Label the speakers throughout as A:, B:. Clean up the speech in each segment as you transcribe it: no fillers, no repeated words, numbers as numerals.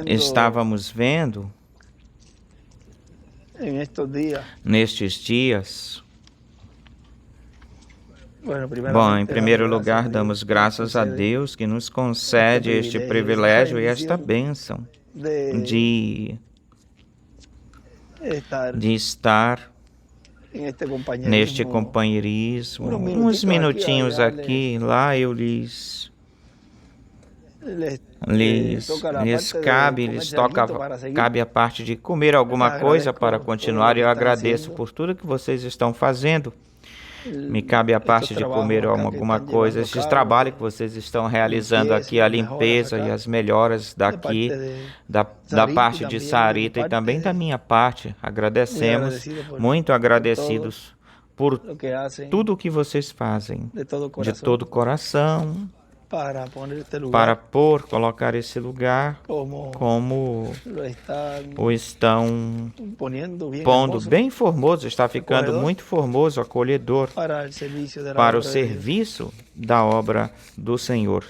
A: estávamos vendo nestes dias. Bom, em primeiro lugar, damos graças a Deus que nos concede este privilégio e esta bênção de estar neste companheirismo. Uns minutinhos aqui, lá eu lhes cabe a parte de comer alguma coisa para continuar. Eu agradeço por tudo que vocês estão fazendo. Me cabe a parte de comer alguma coisa. Este trabalho que vocês estão realizando aqui, a limpeza e as melhoras daqui, da parte de Sarita e também da minha parte. Agradecemos, muito agradecidos por tudo o que vocês fazem, de todo o coração, para colocar esse lugar como o estão pondo bem formoso, está ficando muito formoso, acolhedor para o serviço da obra do Senhor,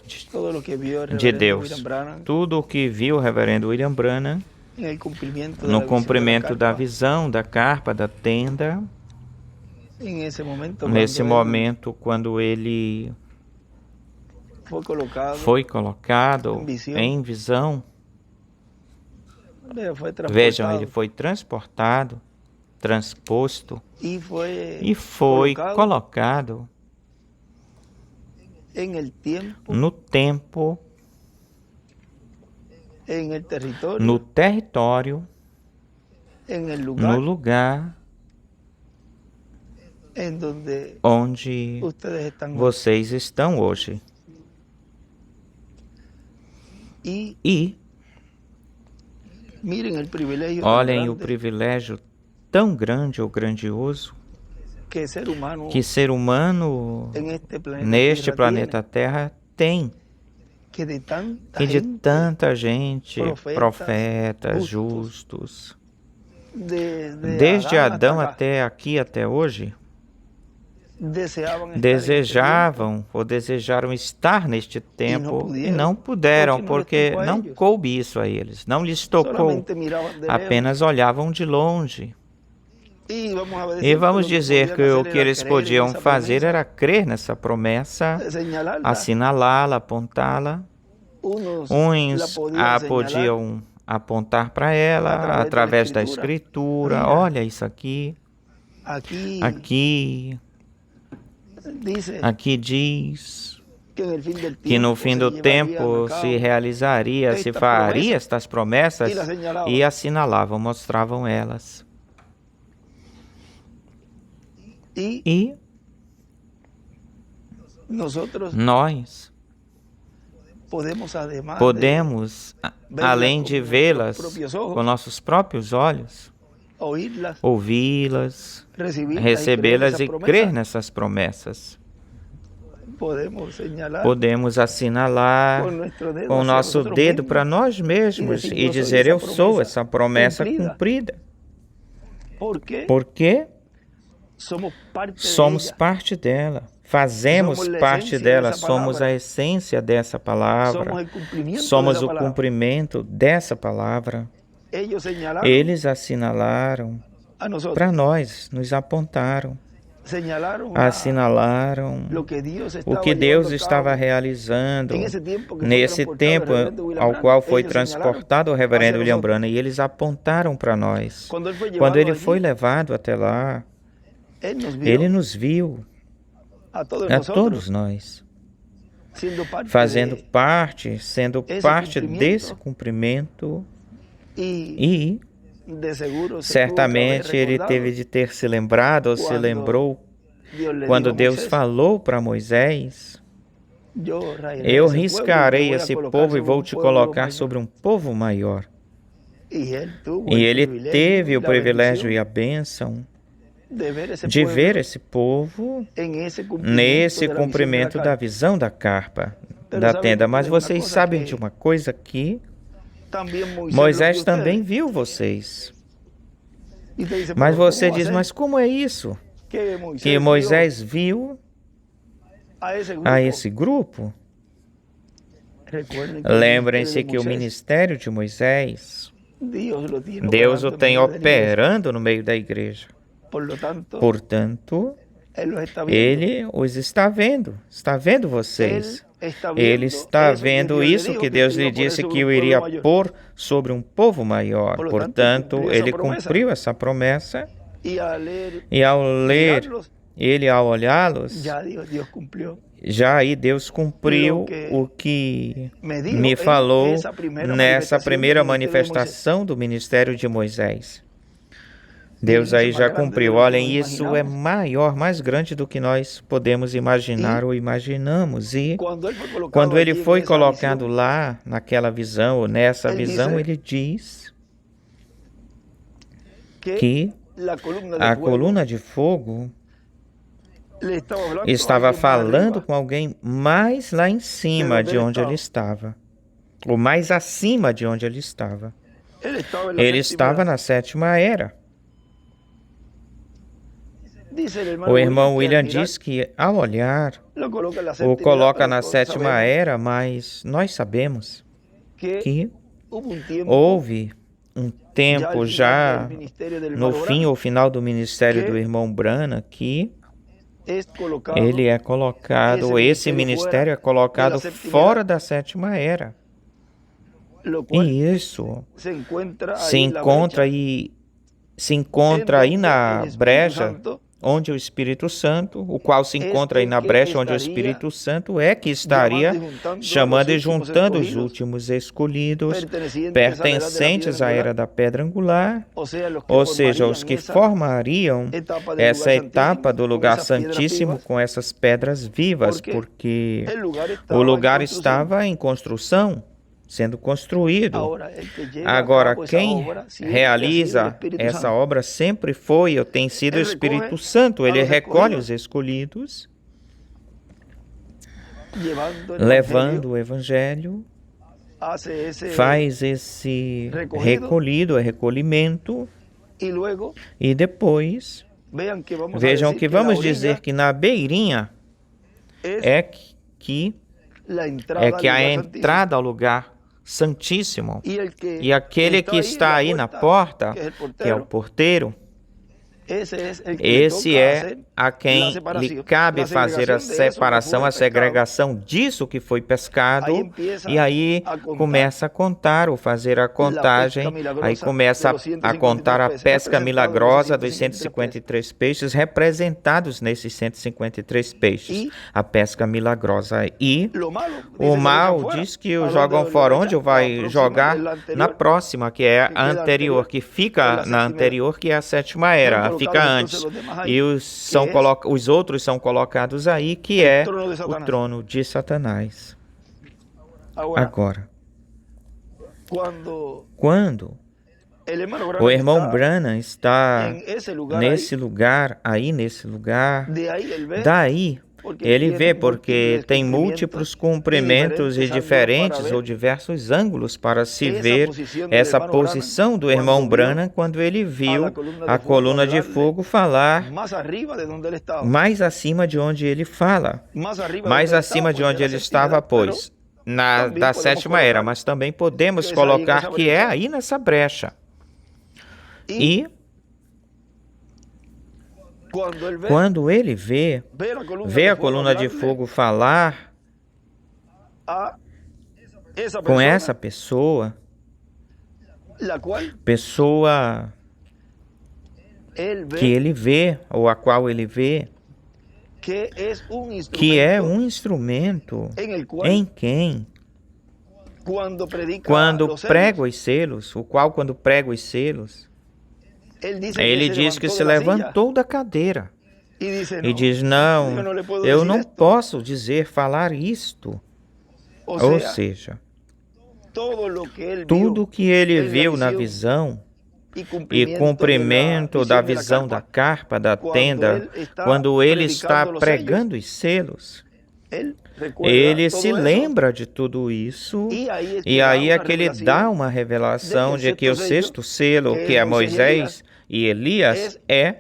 A: de Deus. Tudo o que viu o reverendo William Branham no cumprimento da visão da carpa, da tenda, nesse momento quando ele foi colocado em visão. Vejam, ele foi transportado, transposto e foi colocado no tempo, no território, no lugar onde vocês estão hoje. E olhem o privilégio tão grande ou grandioso que ser humano neste planeta Terra tem, que de tanta gente, profetas, justos, desde Adão até aqui, até hoje, desejaram estar neste tempo e não puderam, porque não coube isso a eles, não lhes tocou, apenas olhavam de longe. E vamos dizer que o que eles podiam fazer era crer nessa promessa, assinalá-la, apontá-la. Uns podiam apontar para ela através da Escritura. Olha isso aqui. Aqui diz que no fim do tempo se faria estas promessas e assinalavam, mostravam elas. E nós podemos, além de vê-las com nossos próprios olhos, ouvi-las, recebê-las e crer nessas promessas. Podemos assinalar com o nosso dedo para nós mesmos e dizer: eu sou essa promessa cumprida. Porque somos parte dela, fazemos parte dela, somos a essência dessa palavra, somos o cumprimento dessa palavra. Eles assinalaram para nós, nos apontaram, assinalaram o que Deus estava realizando nesse tempo ao qual foi transportado o reverendo William Branham, e eles apontaram para nós. Quando ele foi levado até lá, ele nos viu, a todos nós, sendo parte desse cumprimento. E certamente ele teve de ter se lembrado, ou se lembrou, quando Deus falou para Moisés: eu riscarei esse povo e vou te colocar sobre um povo maior. E ele teve o privilégio e a bênção de ver esse povo nesse cumprimento da visão da carpa, da tenda. Mas vocês sabem de uma coisa aqui? Moisés também viu vocês. Mas você diz: mas como é isso? Que Moisés viu a esse grupo? Lembrem-se que o ministério de Moisés, Deus o tem operando no meio da igreja. Portanto, Ele os está vendo vocês. Ele está vendo isso que Deus lhe disse que o iria pôr sobre um povo maior. Portanto, Ele cumpriu essa promessa. E ao ler, ao olhá-los, já aí Deus cumpriu o que me falou nessa primeira manifestação do ministério de Moisés. Deus aí já cumpriu. Olhem, isso é maior, mais grande do que nós podemos imaginar ou imaginamos. E quando ele foi colocado lá, naquela visão, ou nessa visão, ele diz que a coluna de fogo estava falando com alguém mais lá em cima de onde ele estava, ou mais acima de onde ele estava. Ele estava na sétima era. O irmão William diz que, ao olhar, o coloca na sétima era, mas nós sabemos que houve um tempo já no fim ou final do ministério do irmão Branham que ele é colocado, esse ministério é colocado fora da sétima era. E isso se encontra aí na brecha onde o Espírito Santo, o qual se encontra aí na brecha onde o Espírito Santo é que estaria chamando e juntando os últimos escolhidos, pertencentes à era da pedra angular, ou seja, os que formariam essa etapa do lugar santíssimo com essas pedras vivas, porque o lugar estava em construção, sendo construído. Agora, quem realiza essa obra sempre foi ou tem sido o Espírito Santo. Ele recolhe os escolhidos, levando o Evangelho, faz esse recolhimento, e depois, vejam que vamos dizer que na beirinha é que a entrada ao lugar Santíssimo, e aquele que está aí na porta, que é o porteiro, esse é a quem lhe cabe fazer a separação, a segregação disso que foi pescado, e aí começa a contar, ou fazer a contagem, aí começa a contar a pesca milagrosa dos 153 peixes, representados nesses 153 peixes, a pesca milagrosa. E o mal diz que o jogam fora, onde vai jogar? Na próxima, que é a anterior, que fica na anterior, que é a sétima era, fica antes, e os outros são colocados aí, que é o trono de Satanás. Agora, quando o irmão Branham está nesse lugar, daí ele vê, porque tem múltiplos comprimentos e diferentes ou diversos ângulos para se ver essa posição do irmão Branham quando ele viu a coluna de fogo falar mais acima de onde ele fala, mais acima de onde ele estava, pois, da sétima era, mas também podemos colocar que é aí nessa brecha. E quando ele vê a coluna de fogo falar com essa pessoa que ele vê, ou a qual ele vê, que é um instrumento em quem, quando prega os selos, ele diz que se levantou da cadeira e diz, não, eu não posso falar isto. Ou seja, tudo que ele viu na visão e cumprimento da visão da carpa, da tenda, quando ele está pregando os selos, ele se lembra de tudo isso, e aí é que ele dá uma revelação de que o sexto selo, que é Moisés e Elias, é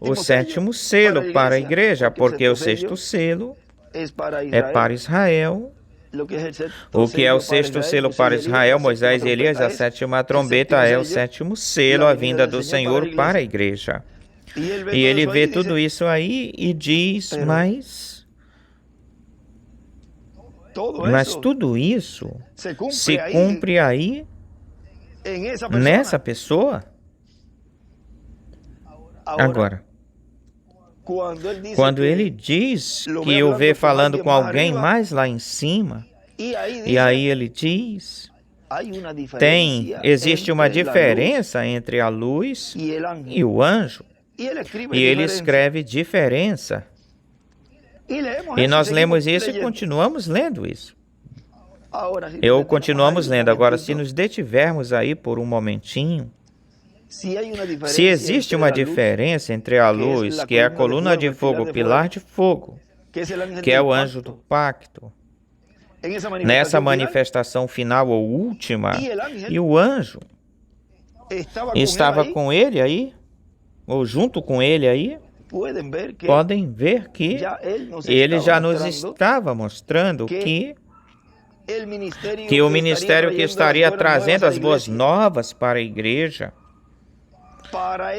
A: o sétimo selo para a igreja, porque o sexto selo é para Israel, O que é o sexto selo para Israel, Moisés e Elias, a sétima trombeta é o sétimo selo, a vinda do Senhor para a igreja. E ele vê tudo isso aí e diz, mas tudo isso se cumpre aí, nessa pessoa? Agora, quando ele diz que o vê falando com alguém mais lá em cima, e aí ele diz, existe uma diferença entre a luz e o anjo, e ele escreve diferença. E nós lemos isso e continuamos lendo isso. Continuamos lendo. Agora, se nos detivermos aí por um momentinho, se existe uma diferença entre a luz, que é a coluna de fogo, o pilar de fogo, que é o anjo do pacto, nessa manifestação final ou última, e o anjo estava com ele aí, ou junto com ele aí, podem ver que ele já nos estava mostrando que o ministério que estaria trazendo as boas novas para a igreja,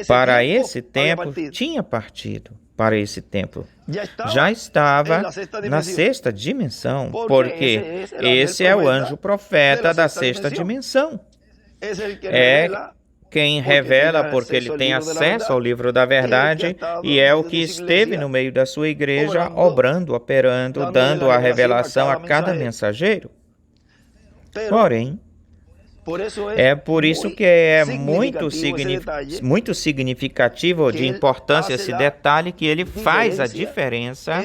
A: para esse tempo, tinha partido para esse tempo. Já estava na sexta dimensão, porque esse é o anjo profeta da sexta dimensão. É quem revela, porque ele tem acesso ao livro da verdade, e é o que esteve no meio da sua igreja, obrando, operando, dando a revelação a cada mensageiro. Porém, é por isso que é muito significativo, de importância esse detalhe, que ele faz a diferença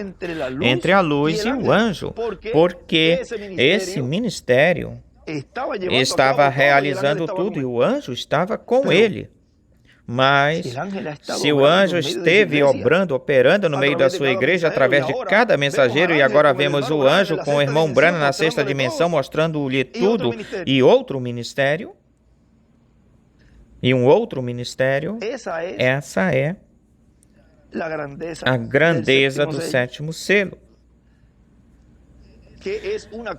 A: entre a luz e o anjo, porque esse ministério estava realizando tudo e o anjo estava com ele. Mas se o anjo esteve obrando, operando no meio da sua igreja através de cada mensageiro, e agora vemos o anjo com o irmão Branham na sexta dimensão mostrando-lhe tudo, e outro ministério, e um outro ministério, essa é a grandeza do sétimo selo,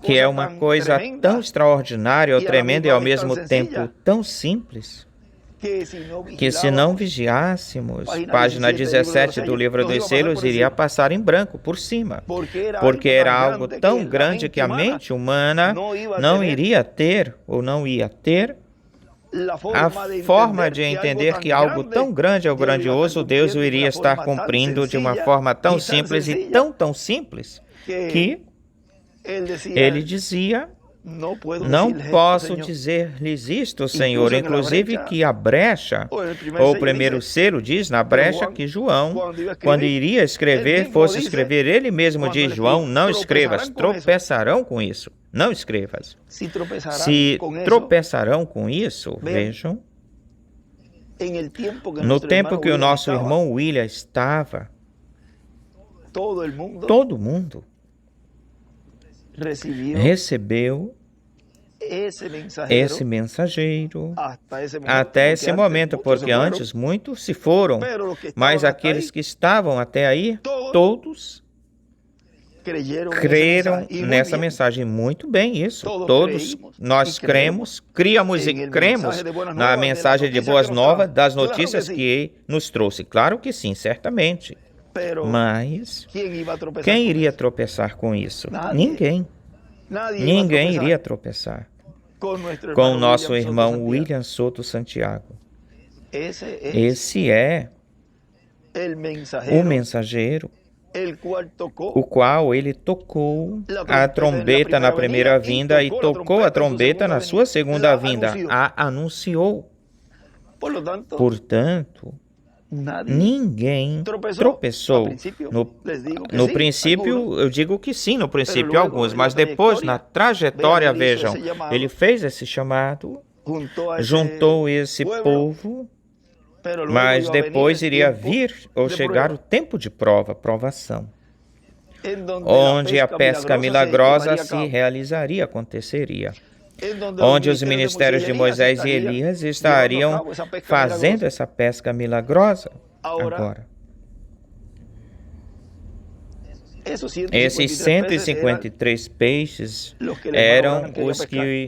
A: que é uma coisa tão extraordinária ou tremenda e ao mesmo tempo tão simples, que se não vigiássemos, página 17 do livro dos selos iria passar em branco por cima, porque era algo tão grande que a mente humana não iria ter, ou não ia ter, a forma de entender que algo tão grande ou grandioso, Deus o iria estar cumprindo de uma forma tão simples e tão simples, que ele dizia: não posso dizer-lhes isto, Senhor, inclusive que a brecha, ou o primeiro selo diz na brecha que João, quando iria escrever, fosse escrever, ele mesmo diz, João, não escrevas, tropeçarão com isso, não escrevas. Se tropeçarão com isso, vejam, no tempo que o nosso irmão William estava, todo mundo recebeu esse mensageiro até esse momento, porque antes muitos se foram, mas aqueles que estavam até aí, todos creram nessa mensagem. Muito bem isso, todos nós criamos e cremos na mensagem de boas novas, das notícias que nos trouxe. Claro que sim, certamente. Mas quem iria tropeçar com isso? Ninguém. Ninguém iria tropeçar com o nosso irmão William Soto Santiago. Esse é o mensageiro, o qual ele tocou a trombeta na primeira vinda e tocou a trombeta na sua segunda vinda, a anunciou. Portanto, ninguém tropeçou. No princípio, eu digo que sim, no princípio alguns, mas depois, na trajetória, vejam, ele fez esse chamado, juntou esse povo, mas depois iria vir ou chegar o tempo de provação, onde a pesca milagrosa se realizaria, aconteceria, onde os ministérios de Moisés e Elias estariam fazendo essa pesca milagrosa. Agora, Esses 153 peixes eram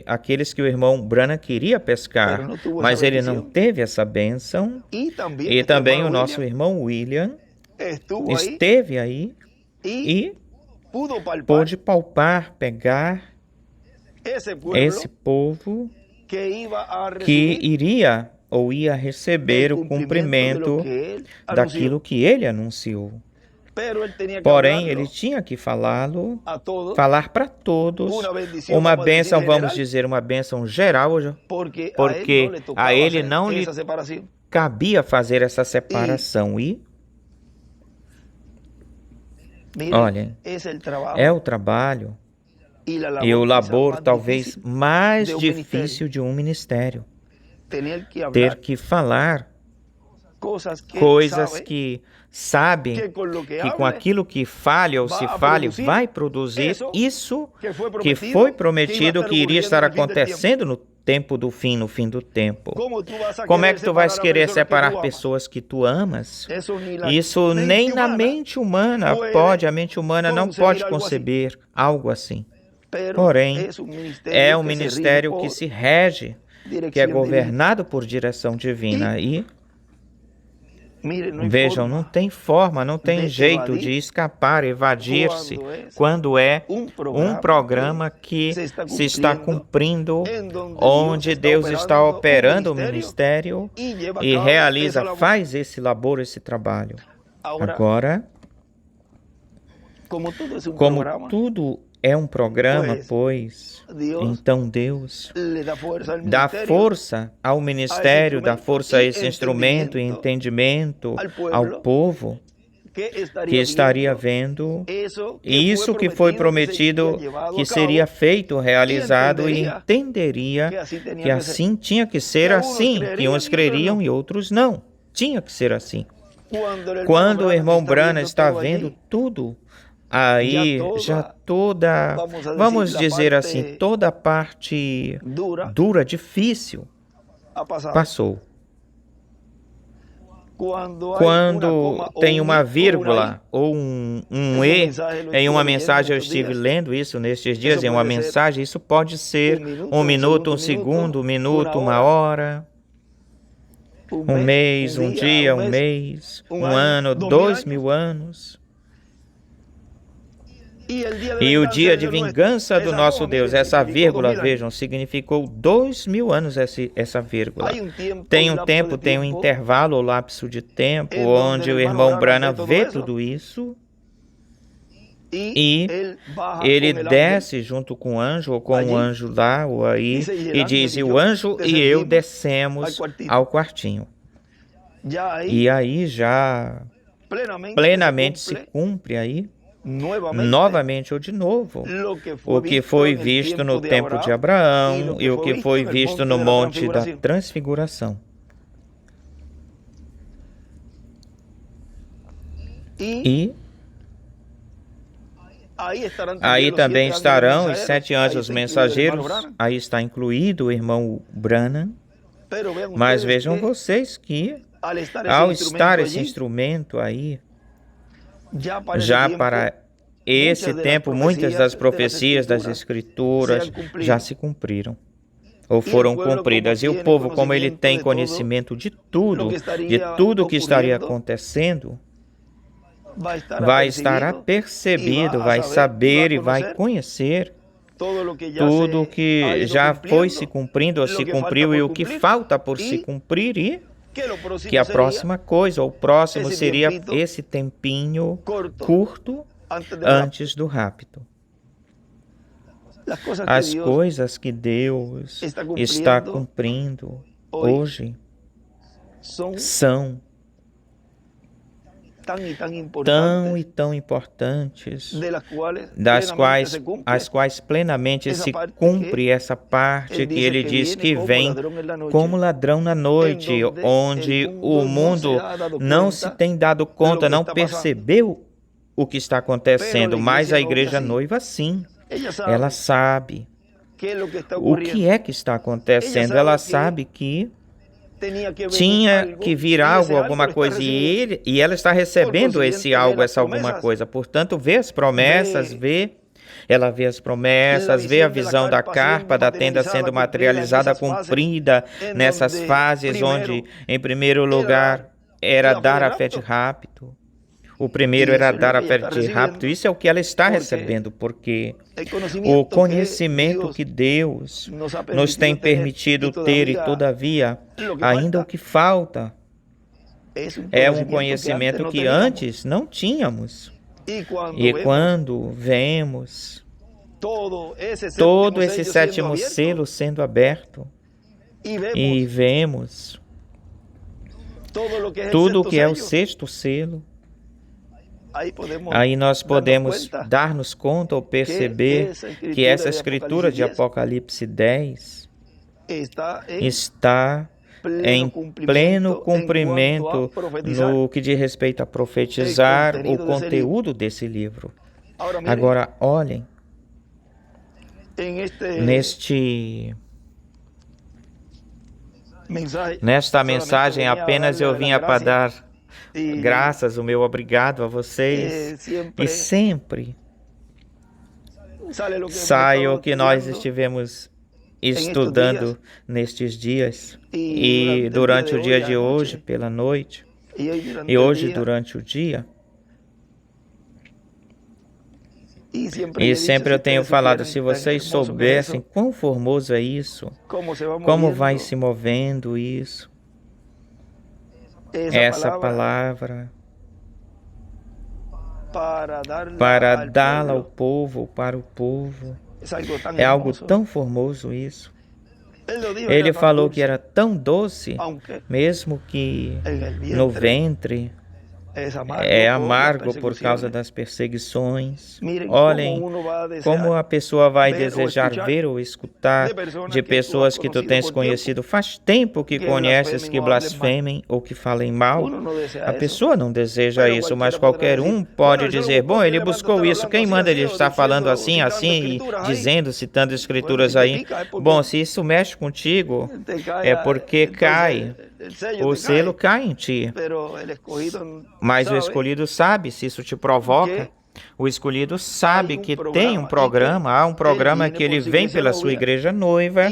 A: aqueles que o irmão Branham queria pescar, mas ele não teve essa bênção. E também o nosso irmão William esteve aí e pôde palpar, pegar esse povo que iria ou ia receber o cumprimento daquilo que ele anunciou. Porém, ele tinha que falar para todos, uma bênção, vamos dizer, uma bênção geral, porque a ele não lhe cabia fazer essa separação. E, olhem, é o trabalho e o labor talvez mais difícil de um ministério. Ter que falar coisas que sabem que com aquilo que falha ou se falha vai produzir isso que foi prometido que iria estar acontecendo no tempo do fim, no fim do tempo. Como é que tu vais querer separar pessoas que tu amas? Isso nem na mente humana pode, a mente humana não pode conceber algo assim. Porém, é um ministério que se rege, que é governado por direção divina. E vejam, não tem forma, não tem jeito de escapar, evadir-se, quando é um programa que se está cumprindo, onde Deus está operando o ministério e realiza, faz esse labor, esse trabalho. Agora, como tudo é um programa, pois, então Deus dá força ao ministério, dá força a esse instrumento e entendimento ao povo que estaria vendo isso que foi prometido, que seria feito, realizado, e entenderia que assim tinha que ser assim, que uns creriam e outros não. Tinha que ser assim. Quando o irmão Branham está vendo tudo, aí já toda, vamos dizer assim, toda a parte dura, difícil, passou. Quando tem uma vírgula ou um E em uma mensagem, eu estive lendo isso nestes dias, em uma mensagem, isso pode ser 1 minuto, 1 segundo, 1 minuto, 1 hora, 1 mês, 1 dia, 1 mês, 1 ano, 2000 anos. E o dia de vingança do nosso Deus, essa vírgula, vejam, significou 2000 anos essa vírgula. Tem um tempo, tem um intervalo, ou lapso de tempo, onde o irmão Branham vê tudo isso e ele desce junto com o anjo, ou com o anjo lá, ou aí, e diz, e o anjo e eu descemos ao quartinho. E aí já plenamente se cumpre aí, novamente ou de novo, o que foi visto no tempo de Abraão e o que foi visto no Monte da Transfiguração. E aí também estarão os 7 anjos mensageiros, aí está incluído o irmão Branham, mas vejam vocês que, ao estar esse instrumento aí, já para esse tempo, muitas das profecias das Escrituras já se cumpriram, ou foram cumpridas. E o povo, como ele tem conhecimento de tudo que estaria acontecendo, vai estar apercebido, vai saber e vai conhecer tudo que já foi se cumprindo ou se cumpriu e o que falta por se cumprir, e que a próxima coisa, ou o próximo seria esse tempinho curto antes do rapto. As coisas que Deus está cumprindo hoje são tão importantes, as quais plenamente se cumpre essa parte que ele diz que vem como ladrão na noite, onde o mundo não se tem dado conta, não percebeu o que está acontecendo, mas a igreja noiva sim, ela sabe o que é que está acontecendo, ela sabe que tinha que vir algo, alguma coisa, e ela está recebendo esse algo, essa alguma coisa. Portanto, ela vê as promessas, vê a visão da carpa, da tenda sendo materializada, cumprida nessas fases onde, em primeiro lugar, era dar a fé de rapto. O primeiro era dar a fé de rapto. Isso é o que ela está recebendo, porque o conhecimento que Deus nos tem permitido ter, e todavia, ainda o que falta é um conhecimento que antes não tínhamos. E quando vemos todo esse sétimo selo sendo aberto, e vemos tudo o que é o sexto selo, aí nós podemos dar-nos conta ou perceber que essa escritura de Apocalipse 10 está em pleno cumprimento no que diz respeito a profetizar o conteúdo desse livro. Agora, olhem, nesta mensagem apenas eu vinha para dar graças, o meu obrigado a vocês, e sempre sai o que nós estivemos estudando nestes dias, e durante o dia de hoje, pela noite, e hoje durante o dia. E sempre eu tenho falado, se vocês soubessem quão formoso é isso, como vai se movendo isso, essa palavra, para dá-la ao povo, para o povo, é algo tão formoso isso. Ele falou que era tão doce, mesmo que no ventre é amargo por causa das perseguições. Olhem como a pessoa vai desejar ver ou escutar de pessoas que tu tens conhecido faz tempo, que conheces, que blasfemem ou que falem mal. A pessoa não deseja isso, mas qualquer um pode dizer, bom, ele buscou isso, quem manda ele estar falando assim, e dizendo, citando escrituras aí? Bom, se isso mexe contigo, é porque cai. O selo cai em ti, mas o escolhido sabe se isso te provoca. O escolhido sabe que tem um programa, há um programa que ele vem pela sua igreja noiva,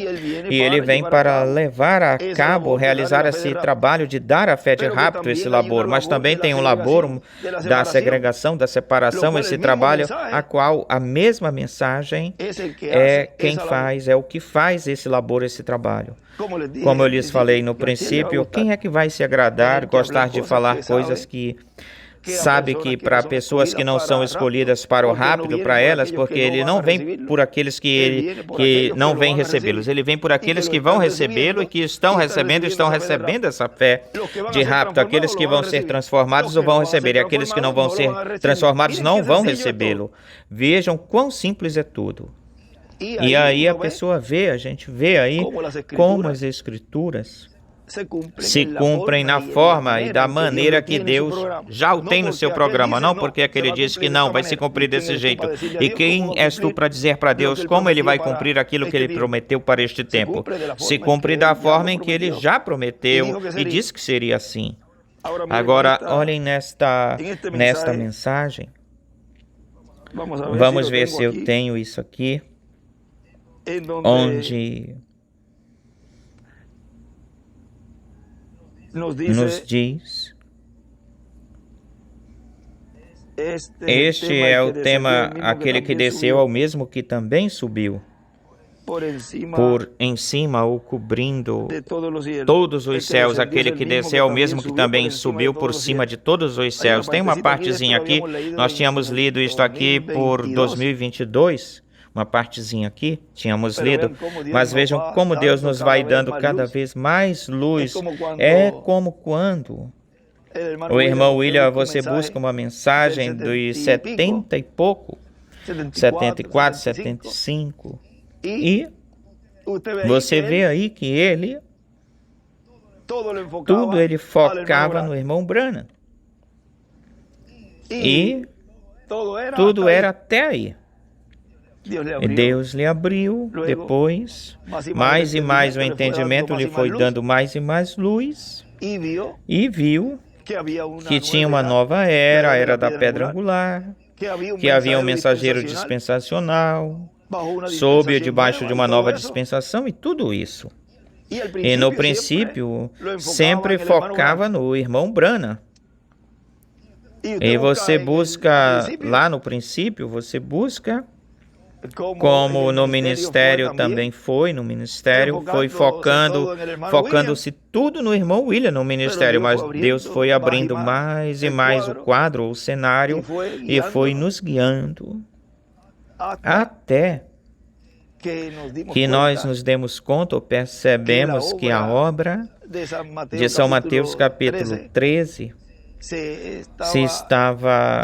A: e ele vem para levar a cabo, realizar esse trabalho de dar a fé de rapto, esse labor, mas também tem um labor da segregação, da separação, esse trabalho a qual a mesma mensagem é quem faz, é o que faz esse labor, esse trabalho. Como eu lhes falei no princípio, quem é que vai se agradar, gostar de falar coisas que sabe que para pessoas que não são escolhidas para o rápido, para elas, porque ele não vem por aqueles que não vêm recebê-los, ele vem por aqueles que vão recebê-lo e que estão recebendo essa fé de rápido. Aqueles que vão ser transformados o vão receber, e aqueles que não vão ser transformados não vão recebê-lo. Vejam quão simples é tudo. E aí a gente vê aí como as Escrituras se cumprem na forma e da maneira que Deus já o tem no seu programa. Não porque é que ele disse que não, vai se cumprir desse jeito. E quem és tu para dizer para Deus como ele vai cumprir aquilo que ele prometeu para este tempo? Se cumpre da forma em que ele já prometeu e disse que seria assim. Agora, olhem nesta mensagem. Vamos ver se eu tenho isso aqui, onde nos diz, este é o tema, aquele que desceu ao mesmo que também subiu, por em cima ou cobrindo todos os céus, aquele que desceu ao mesmo que também subiu por cima de todos os céus. Tem uma partezinha aqui, nós tínhamos lido isto aqui por 2022, uma partezinha aqui, tínhamos lido, mas vejam como Deus nos vai dando cada vez mais luz. É como quando o irmão William, você busca uma mensagem dos 70 e pouco, 74, 75, e você vê aí que ele, tudo ele focava no irmão Branham, e tudo era até aí. Deus lhe abriu depois, mais e mais o entendimento lhe foi dando mais e mais luz, e viu que tinha uma nova era, a era da pedra angular, que havia um mensageiro dispensacional, sob e debaixo de uma nova dispensação e tudo isso. E no princípio, sempre focava no irmão Branham. E você busca, lá no princípio, você busca, como no ministério também foi, no ministério foi focando-se tudo no irmão William no ministério, mas Deus foi abrindo mais e mais o quadro, o cenário, e foi nos guiando até que nós nos demos conta ou percebemos que a obra de São Mateus capítulo 13 se estava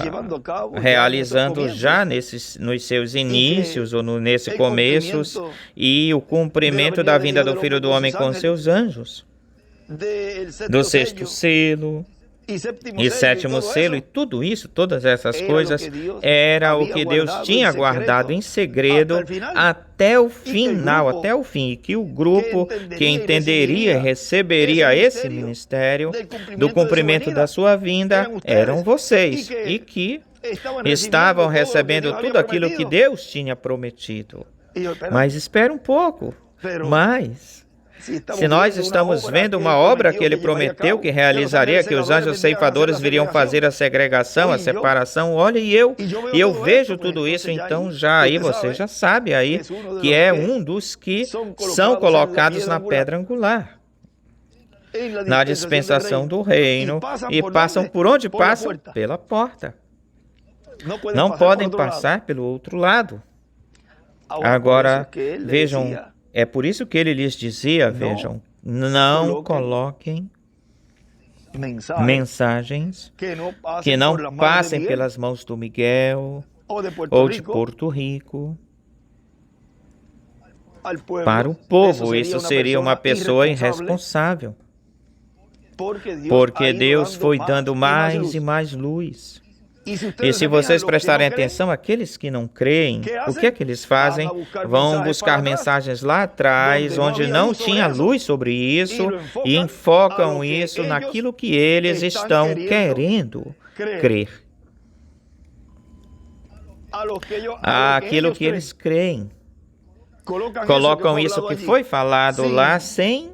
A: realizando já nos seus inícios ou nesse começo, e o cumprimento da vinda do Filho do Homem com seus anjos, do sexto selo e sétimo selo, e tudo isso, todas essas coisas, era o que Deus tinha guardado em segredo até o final, até o fim, e que o grupo que entenderia e receberia esse ministério do cumprimento da sua vinda eram vocês, e que estavam recebendo tudo aquilo que Deus tinha prometido. Mas espera um pouco, se nós estamos vendo uma obra que ele prometeu que realizaria, que os anjos ceifadores viriam fazer a segregação, a separação, olha, e eu vejo tudo isso, então já aí você já sabe aí que é um dos que são colocados na pedra angular, na dispensação do reino, e passam por onde passam? Pela porta. Não podem passar pelo outro lado. Agora, vejam, é por isso que ele lhes dizia, vejam, não coloquem mensagens que não passem pelas mãos do Miguel ou de Porto Rico para o povo. Isso seria uma pessoa irresponsável, porque Deus foi dando mais e mais luz. E se vocês prestarem atenção, aqueles que não creem, o que é que eles fazem? Vão buscar mensagens lá atrás, onde não tinha luz sobre isso, e enfocam isso naquilo que eles estão querendo crer. Aquilo que eles creem. Colocam isso que foi falado lá sem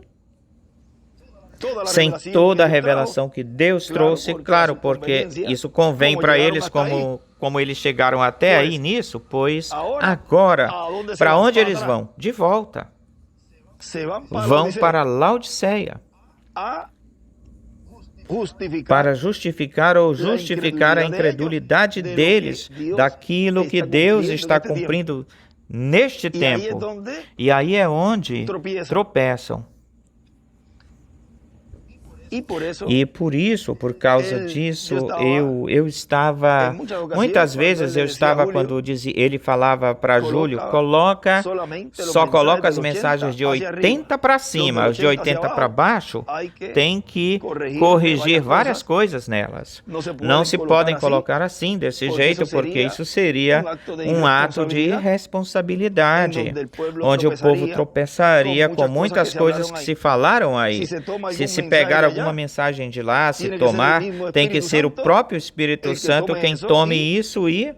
A: toda a revelação que Deus trouxe, claro, porque isso convém para eles, como eles chegaram até aí nisso, pois agora, para onde eles vão? De volta. Vão para Laodiceia, para justificar a incredulidade deles daquilo que Deus está cumprindo neste tempo. E aí é onde tropeçam. E por causa disso, eu estava, muitas vezes eu estava, quando ele falava para Júlio, só coloca as mensagens de 80 para cima, os de 80 para baixo, tem que corrigir várias coisas nelas. Não se podem colocar assim, desse jeito, porque isso seria um ato de irresponsabilidade, onde o povo tropeçaria com muitas coisas que se falaram aí. Se pegar alguma mensagem de lá, se tomar, tem que ser o próprio Espírito Santo quem tome isso e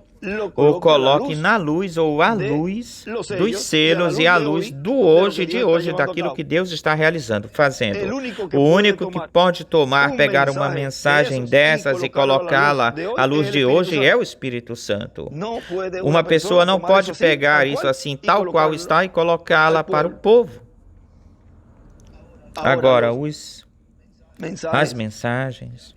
A: o coloque na luz ou à luz dos selos e à luz do hoje, de hoje, daquilo que Deus está realizando, fazendo. O único que pode pegar uma mensagem dessas e colocá-la à luz de hoje é o Espírito Santo. Uma pessoa não pode pegar isso assim, tal qual está, e colocá-la para o povo. Agora, as mensagens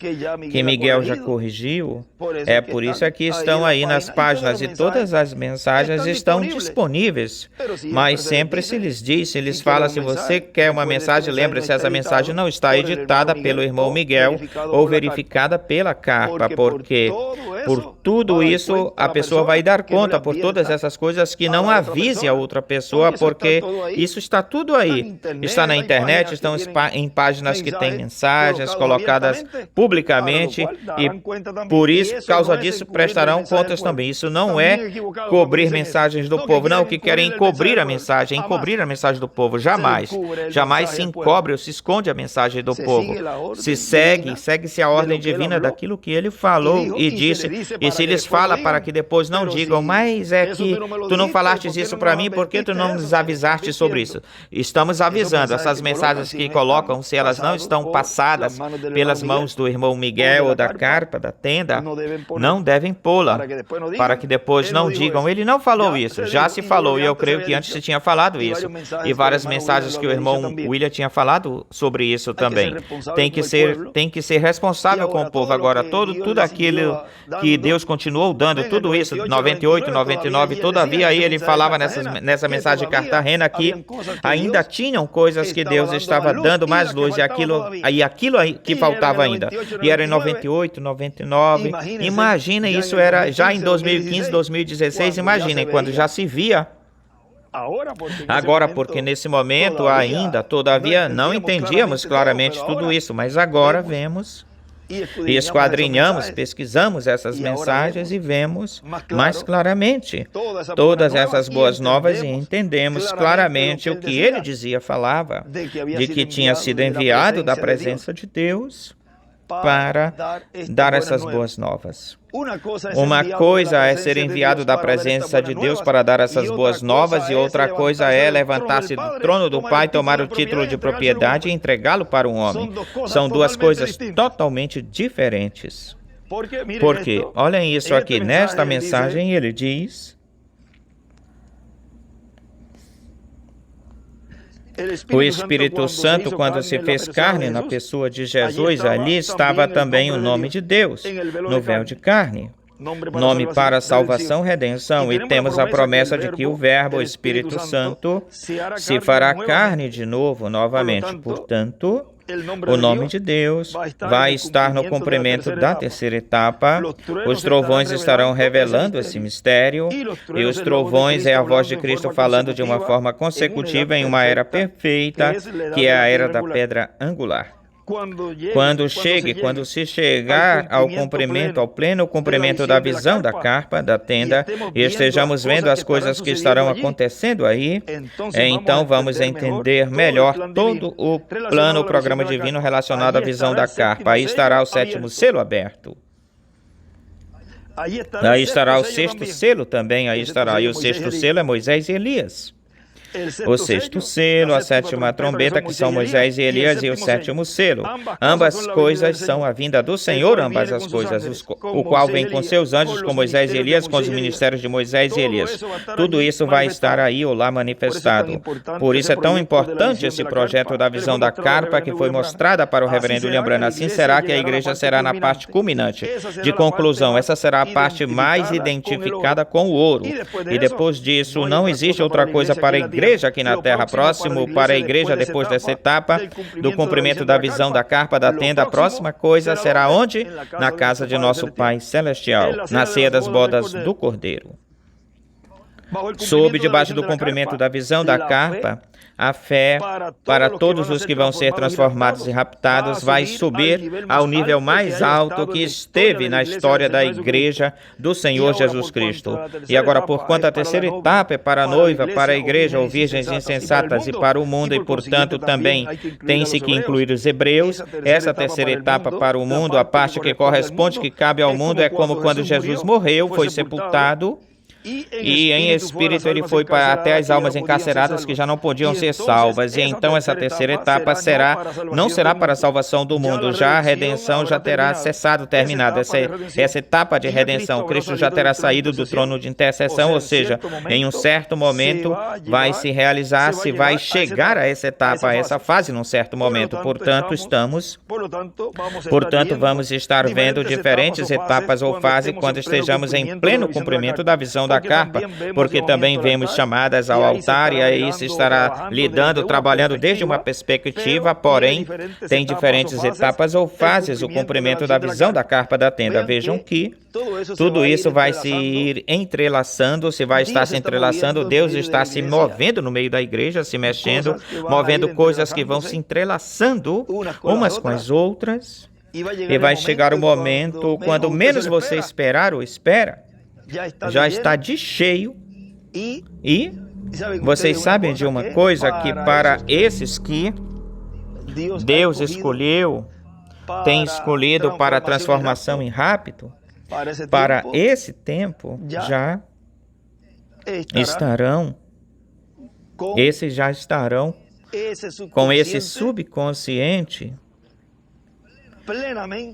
A: que Miguel já corrigiu, é por isso que estão aí nas páginas, e todas as mensagens estão disponíveis, mas sempre se lhes diz, se lhes fala, se você quer uma mensagem, lembre-se, essa mensagem não está editada pelo irmão Miguel ou verificada pela capa, porque por tudo isso a pessoa vai dar conta, por todas essas coisas, que não avise a outra pessoa, porque isso está tudo aí, está na internet, estão em páginas que têm mensagens, mensagens colocadas publicamente e por causa disso prestarão contas também. Isso não é cobrir mensagens do povo, não, que querem encobrir a mensagem do povo, jamais. Jamais se encobre ou se esconde a mensagem do povo. Se segue-se a ordem divina daquilo que ele falou e disse, e se eles falam para que depois não digam, mas é que tu não falastes isso para mim, por que tu não nos avisaste sobre isso? Estamos avisando, essas mensagens que colocam, se elas não estão passadas pelas mãos do irmão Miguel ou da carpa, da tenda, não devem pô-la, para que depois não digam, ele não falou isso, já se falou, e eu creio que antes se tinha falado isso, e várias mensagens que o irmão William tinha falado sobre isso também. Tem que ser responsável com o povo. Agora, tudo aquilo que Deus continuou dando, tudo isso, 98, 99, todavia aí ele falava nessa mensagem cartagena que ainda tinham coisas que Deus estava dando mais luz, e aquilo que faltava ainda. E era em 98, 99, imaginem, isso era já em 2015, 2016, imaginem, quando já se via. Agora, porque nesse momento ainda, todavia, não entendíamos claramente tudo isso, mas agora vemos e esquadrinhamos, pesquisamos essas mensagens e vemos mais claramente todas essas boas novas e entendemos claramente o que ele dizia, falava, de que tinha sido enviado da presença de Deus para dar essas boas novas. Uma coisa é ser enviado da presença de Deus para dar essas boas novas, e outra coisa é levantar-se do trono do Pai, tomar o título de propriedade e entregá-lo para um homem. São duas coisas totalmente diferentes. Porque, olhem isso aqui, nesta mensagem ele diz: o Espírito Santo, quando se fez carne na pessoa de Jesus, ali estava também o nome de Deus, no véu de carne. Nome para salvação, redenção, e temos a promessa de que o Verbo, o Espírito Santo, se fará carne de novo, novamente. Portanto, o nome de Deus vai estar no cumprimento da terceira etapa. Os trovões estarão revelando esse mistério, e os trovões é a voz de Cristo falando de uma forma consecutiva em uma era perfeita, que é a era da pedra angular. Quando se chegar ao pleno cumprimento da visão da carpa, da tenda, e estejamos vendo as coisas que estarão acontecendo aí, então vamos entender melhor todo o programa divino relacionado à visão da carpa. Aí estará o sétimo selo aberto. Aí estará o sexto selo também, aí estará. E o sexto selo é Moisés e Elias. O sexto selo, a sétima trombeta, que são Moisés e Elias, e o sétimo selo. Ambas coisas são a vinda do Senhor, ambas as coisas, o qual vem com seus anjos, com Moisés e Elias, com os ministérios de Moisés e Elias. Tudo isso vai estar aí ou lá manifestado. Por isso é tão importante esse projeto da visão da carpa, que foi mostrada para o reverendo William Branham. Assim será que a igreja será na parte culminante de conclusão. Essa será a parte mais identificada com o ouro. E depois disso, não existe outra coisa para a igreja aqui na terra. Próximo para a igreja, depois dessa etapa do cumprimento da visão da carpa, da tenda, a próxima coisa será onde? Na casa de nosso Pai Celestial, na ceia das bodas do Cordeiro. Sob debaixo do cumprimento da visão da carpa, a fé para todos os que vão ser transformados e raptados vai subir ao nível mais alto que esteve na história da igreja do Senhor Jesus Cristo. E agora, porquanto a terceira etapa é para a noiva, para a igreja, ou virgens insensatas, e para o mundo, e portanto também tem-se que incluir os hebreus, essa terceira etapa para o mundo, a parte que corresponde, que cabe ao mundo, é como quando Jesus morreu, foi sepultado, e em espírito ele foi até as almas encarceradas que já não podiam ser salvas. E então essa terceira etapa não será para a salvação do mundo. Já a redenção já terá cessado, terminado. Essa etapa de redenção, Cristo já terá saído do trono de intercessão, ou seja, em um certo momento vai se realizar, se vai chegar a essa etapa, a essa fase num certo momento. Portanto, vamos estar vendo diferentes etapas ou fases quando estejamos em pleno cumprimento da visão da da carpa, porque também vemos chamadas ao altar, e aí se estará lidando, trabalhando desde uma perspectiva, porém, tem diferentes etapas ou fases o cumprimento da visão da carpa da tenda. Vejam que tudo isso vai se ir entrelaçando, se vai estar se entrelaçando, Deus está se movendo no meio da igreja, se mexendo, movendo coisas que vão se entrelaçando umas com as outras, e vai chegar o momento, quando menos você esperar ou espera, já está de cheio. E vocês sabem de uma coisa, que para esses que Deus escolheu, tem escolhido para a transformação em rápido, para esse tempo já estarão, esses já estarão com esse subconsciente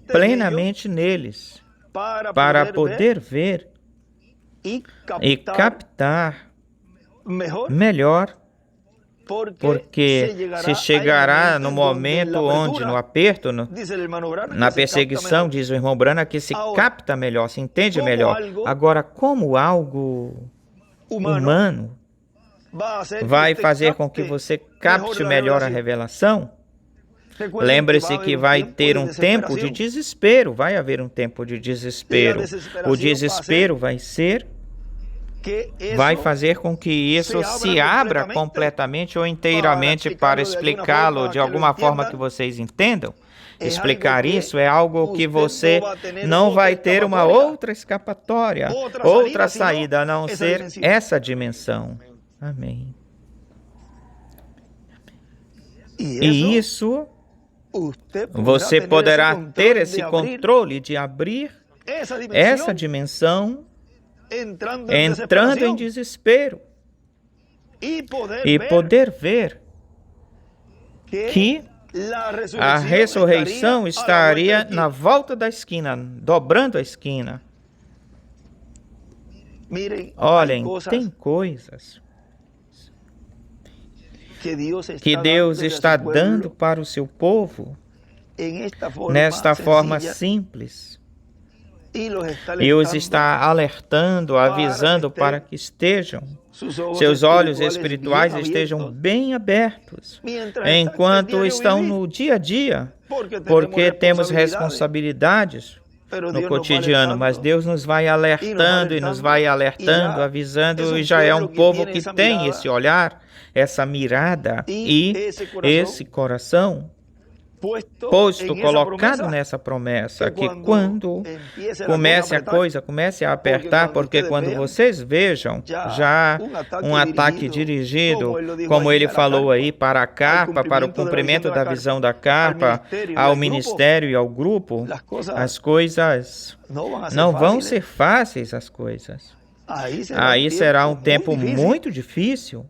A: plenamente neles, para poder ver e captar melhor, porque se chegará no momento onde, no aperto, na perseguição, diz o irmão Branham, que se capta melhor, se entende melhor. Agora, como algo humano vai fazer com que você capte melhor a revelação, lembre-se que vai ter um tempo de desespero, vai haver um tempo de desespero. O desespero vai fazer com que isso se abra completamente ou inteiramente. Para explicá-lo de alguma forma que vocês entendam, explicar isso é algo que você não vai ter uma outra escapatória, outra saída, a não ser essa dimensão. Amém. E isso, você poderá ter esse controle de abrir essa dimensão, entrando em desespero, e poder ver que a ressurreição estaria na volta da esquina, dobrando a esquina. Olhem, tem coisas que Deus está dando para o seu povo nesta forma simples, e os está alertando, avisando para que seus olhos espirituais estejam bem abertos, enquanto estão no dia a dia, porque temos responsabilidades no cotidiano, mas Deus nos vai alertando e nos vai alertando, avisando, e já é um povo que tem esse olhar, essa mirada e esse coração posto, colocado nessa promessa, que quando comece a coisa, comece a apertar, porque quando vocês vejam já um ataque dirigido, como ele falou aí, para a carpa, para o cumprimento da visão da carpa, ao ministério e ao grupo, as coisas não vão ser fáceis, as coisas. Aí será um tempo muito difícil,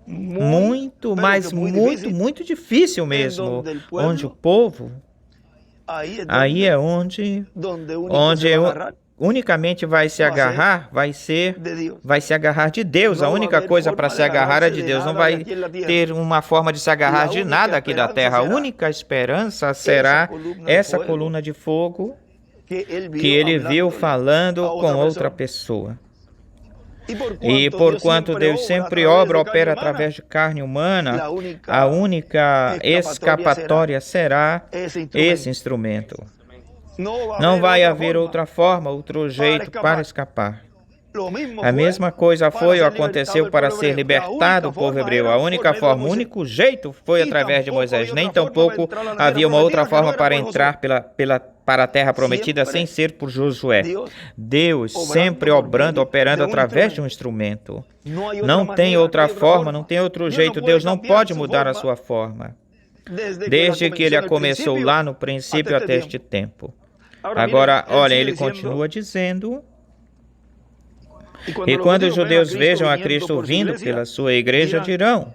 A: muito, mas muito difícil mesmo, onde o povo, aí é onde unicamente vai se agarrar, vai se agarrar de Deus. A única coisa para se agarrar é de Deus. Não vai ter uma forma de se agarrar de nada aqui da terra. A única esperança será essa coluna de fogo que ele viu falando com outra pessoa. E porquanto Deus sempre opera através de carne humana, a única escapatória será esse instrumento. Não vai haver outra forma, outro jeito para escapar. A mesma coisa foi ou aconteceu para ser libertado o povo hebreu. A única forma, o único jeito foi através de Moisés. Nem tampouco havia uma outra forma para entrar para a terra prometida sem ser por Josué. Deus sempre operando através de um instrumento. Não tem outra forma, não tem outro jeito. Deus não pode mudar a sua forma, desde que ele a começou lá no princípio até este tempo. Agora, olha, ele continua dizendo: e quando os judeus vejam a Cristo vindo pela sua igreja, dirão: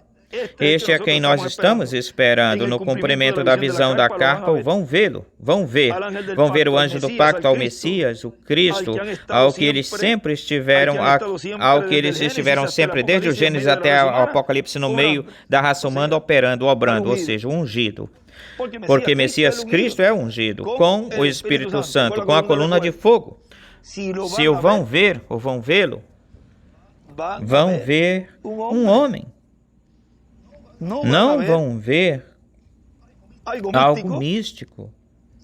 A: este é quem nós estamos esperando. No cumprimento da visão da carpa, vão vê-lo, vão ver o anjo do pacto, ao Messias, o Cristo, ao que eles sempre estiveram, sempre desde o Gênesis até o Apocalipse, no meio da raça humana, operando, obrando, ou seja, o ungido. Porque Messias Cristo é ungido com o Espírito Santo, com a coluna de fogo. Se o vão ver ou vão vê-lo, vão ver um homem. Não vão ver algo místico,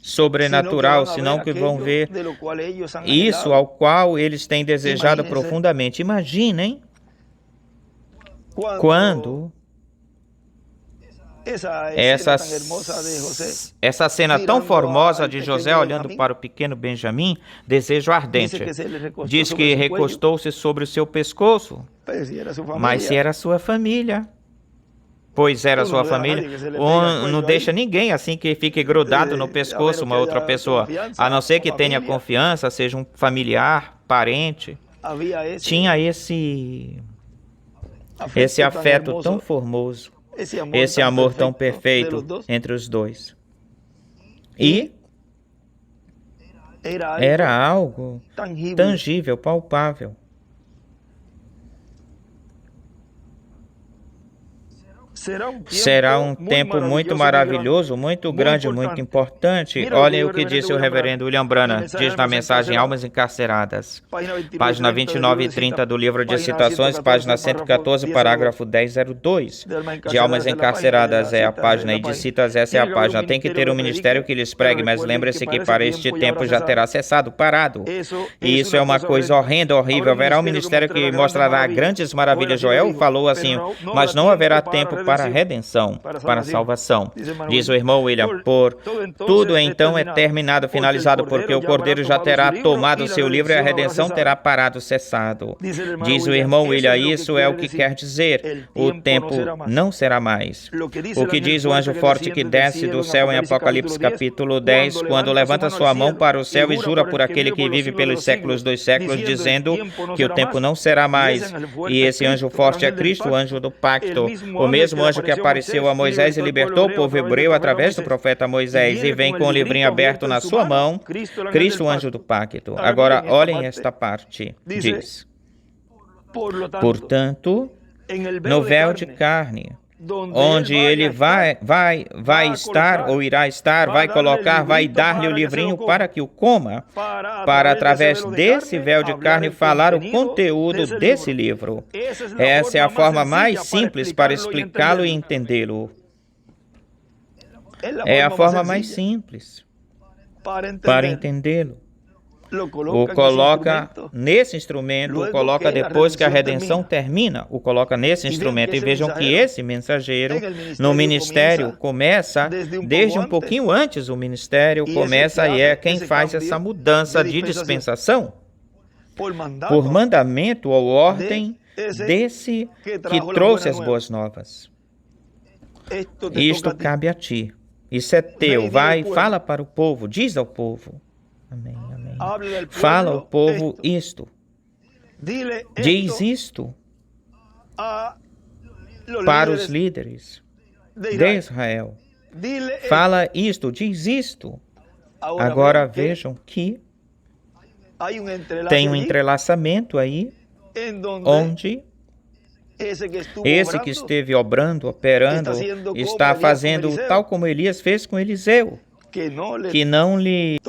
A: sobrenatural, senão que vão ver isso ao qual eles têm desejado profundamente. Imaginem quando essa cena tão formosa de José olhando para o pequeno Benjamim, desejo ardente. Diz que recostou-se sobre o seu pescoço, mas se era sua família, pois era sua família, não deixa ninguém assim que fique grudado no pescoço uma outra pessoa, a não ser que tenha confiança, seja um familiar, parente. Tinha esse afeto tão formoso, esse amor tão perfeito entre os dois. E era algo tangível, palpável. Será um tempo muito maravilhoso, muito grande, muito importante. Olhem o que disse o reverendo William Branham, diz na mensagem Almas Encarceradas, página 29 e 30 do livro de citações, página 114, parágrafo 1002. De Almas Encarceradas é a página e de citas essa é a página. Tem que ter um ministério que lhes pregue, mas lembre-se que para este tempo já terá cessado, parado. E isso é uma coisa horrenda, horrível. Haverá um ministério que mostrará grandes maravilhas. Joel falou assim, mas não haverá tempo para a redenção, para a salvação. Diz o irmão William, tudo então é terminado, finalizado, porque o Cordeiro já terá tomado o seu livro e a redenção terá parado, cessado. Diz o irmão William, isso é o que quer dizer, o tempo não será mais. O que diz o anjo forte que desce do céu em Apocalipse capítulo 10, quando levanta sua mão para o céu e jura por aquele que vive pelos séculos dos séculos, dizendo que o tempo não será mais. E esse anjo forte é Cristo, o anjo do pacto, o mesmo anjo que apareceu a Moisés e libertou o povo hebreu através do profeta Moisés e vem com o livrinho aberto na sua mão, Cristo, o anjo do pacto. Agora, olhem esta parte. Diz, portanto, no véu de carne, onde ele vai estar ou irá estar, vai colocar, vai dar-lhe o livrinho para que o coma, para através desse véu de carne falar o conteúdo desse livro. Essa é a forma mais simples para explicá-lo e entendê-lo. É a forma mais simples para entendê-lo. O coloca nesse instrumento, o coloca depois que a redenção termina, o coloca nesse instrumento. E vejam que esse mensageiro no ministério começa, desde um pouquinho antes o ministério começa e é quem faz essa mudança de dispensação, por mandamento ou ordem desse que trouxe as boas novas. Isto cabe a ti, isso é teu, vai, fala para o povo, diz ao povo. Amém. Fala ao povo isto. Diz isto para os líderes de Israel. Fala isto, diz isto. Agora vejam que tem um entrelaçamento aí, onde esse que esteve obrando, operando, está fazendo tal como Elias fez com Eliseu. Que não lhe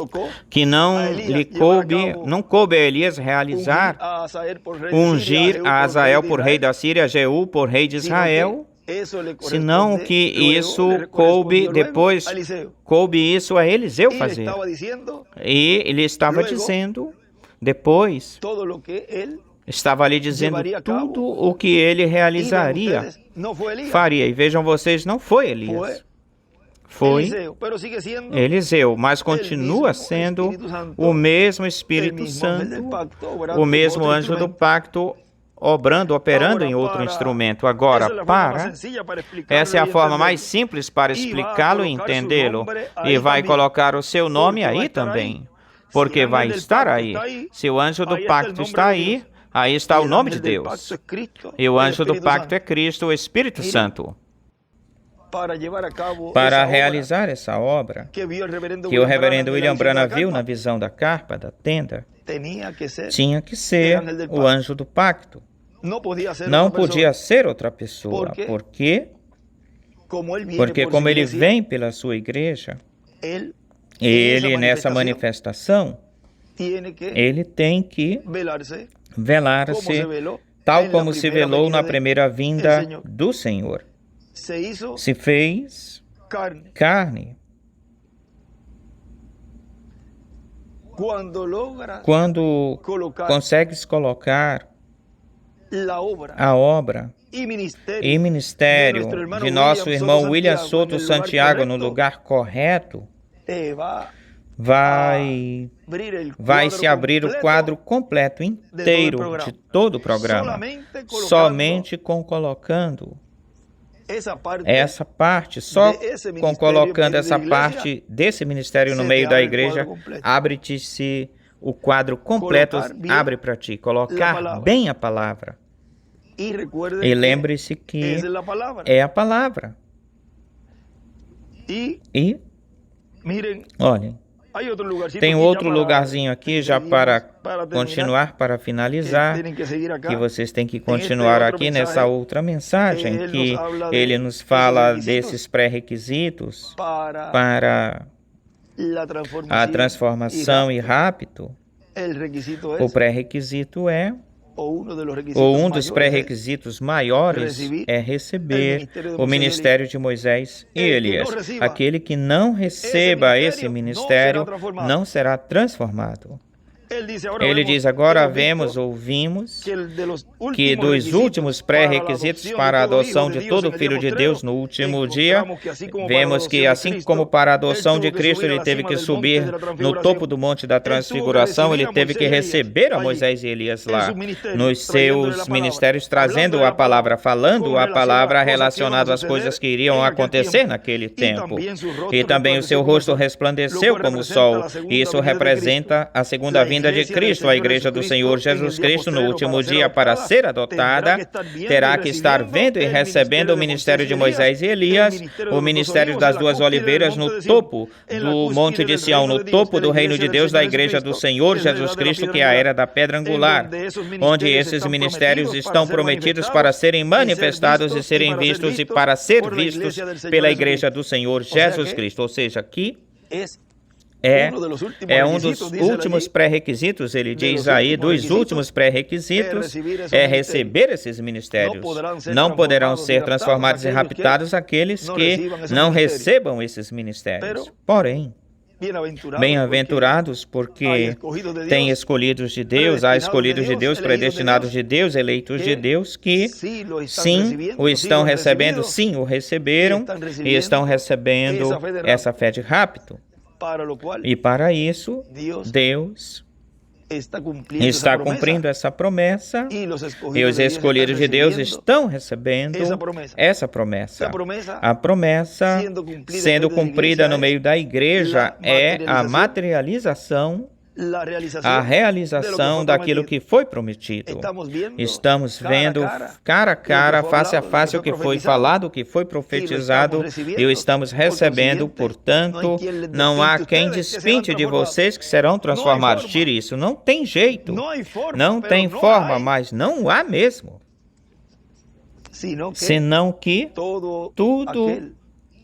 A: coube a Elias realizar, ungir a Azael por rei da Síria, a Jeú por rei de Israel, senão que isso coube depois, coube isso a Eliseu fazer. E ele estava dizendo, depois, estava ali dizendo tudo o que ele realizaria, faria. E vejam vocês, não foi Elias. Foi Eliseu, mas continua sendo o mesmo Espírito Santo, o mesmo anjo do pacto, operando em outro instrumento. Agora, essa é a forma mais simples para explicá-lo e entendê-lo. E vai colocar o seu nome aí também, porque vai estar aí. Se o anjo do pacto está aí, aí está o nome de Deus. E o anjo do pacto é Cristo, o Espírito Santo. Para realizar essa obra que o reverendo William Branham viu na visão da carpa, da tenda, tinha que ser o anjo do pacto. Não podia ser outra pessoa. Por quê? Porque como ele vem pela sua igreja, ele nessa manifestação, ele tem que velar-se tal como se velou na primeira vinda do Senhor. Se fez carne. Quando consegues colocar a obra e ministério de nosso irmão William Soto Santiago no lugar correto, vai se abrir o quadro completo inteiro de todo o programa, somente com colocando essa parte, só com colocando essa parte desse ministério no meio da igreja, abre-te-se o quadro completo, abre para ti, colocar bem a palavra. E lembre-se que é a palavra. E, olhem, tem outro lugarzinho aqui já para continuar, para finalizar, que vocês têm que continuar aqui nessa outra mensagem, que ele nos fala desses pré-requisitos para a transformação e rapto. O pré-requisito é, ou um dos pré-requisitos maiores é receber o ministério de Moisés e Elias. Aquele que não receba esse ministério não será transformado. Ele diz, agora ouvimos que dos últimos pré-requisitos para a adoção de todo filho de Deus no último dia, vemos que assim como para a adoção de Cristo ele teve que subir no topo do monte da transfiguração, ele teve que receber a Moisés e Elias lá, nos seus ministérios, trazendo a palavra, falando a palavra relacionada às coisas que iriam acontecer naquele tempo. E também o seu rosto resplandeceu como o sol, e isso representa a segunda vinda de Cristo. A igreja do Senhor Jesus Cristo no último dia, para ser adotada, terá que estar vendo e recebendo o ministério de Moisés e Elias, o ministério das duas oliveiras no topo do Monte de Sião, no topo do reino de Deus da igreja do Senhor Jesus Cristo, que é a era da pedra angular, onde esses ministérios estão prometidos para serem manifestados e serem vistos e para ser vistos pela igreja do Senhor Jesus Cristo. Ou seja, aqui é um dos últimos pré-requisitos, ele diz aí, dos últimos pré-requisitos é receber esses ministérios. Não poderão ser transformados e raptados aqueles que não recebam esses ministérios. Porém, bem-aventurados porque têm escolhidos de Deus, há escolhidos de Deus, predestinados de Deus, eleitos de Deus, que sim, o estão recebendo, sim, o receberam e estão recebendo essa fé de rapto. E para isso, Deus está cumprindo essa promessa e os escolhidos de Deus estão recebendo essa promessa. A promessa sendo cumprida no meio da igreja é a materialização, a realização daquilo que foi prometido. Estamos vendo cara a cara, face a face, o que foi falado, o que foi profetizado, e o estamos recebendo. Portanto, não há quem despinte de vocês que serão transformados. Tire isso. Não tem jeito. Não tem forma, mas não há mesmo. Senão que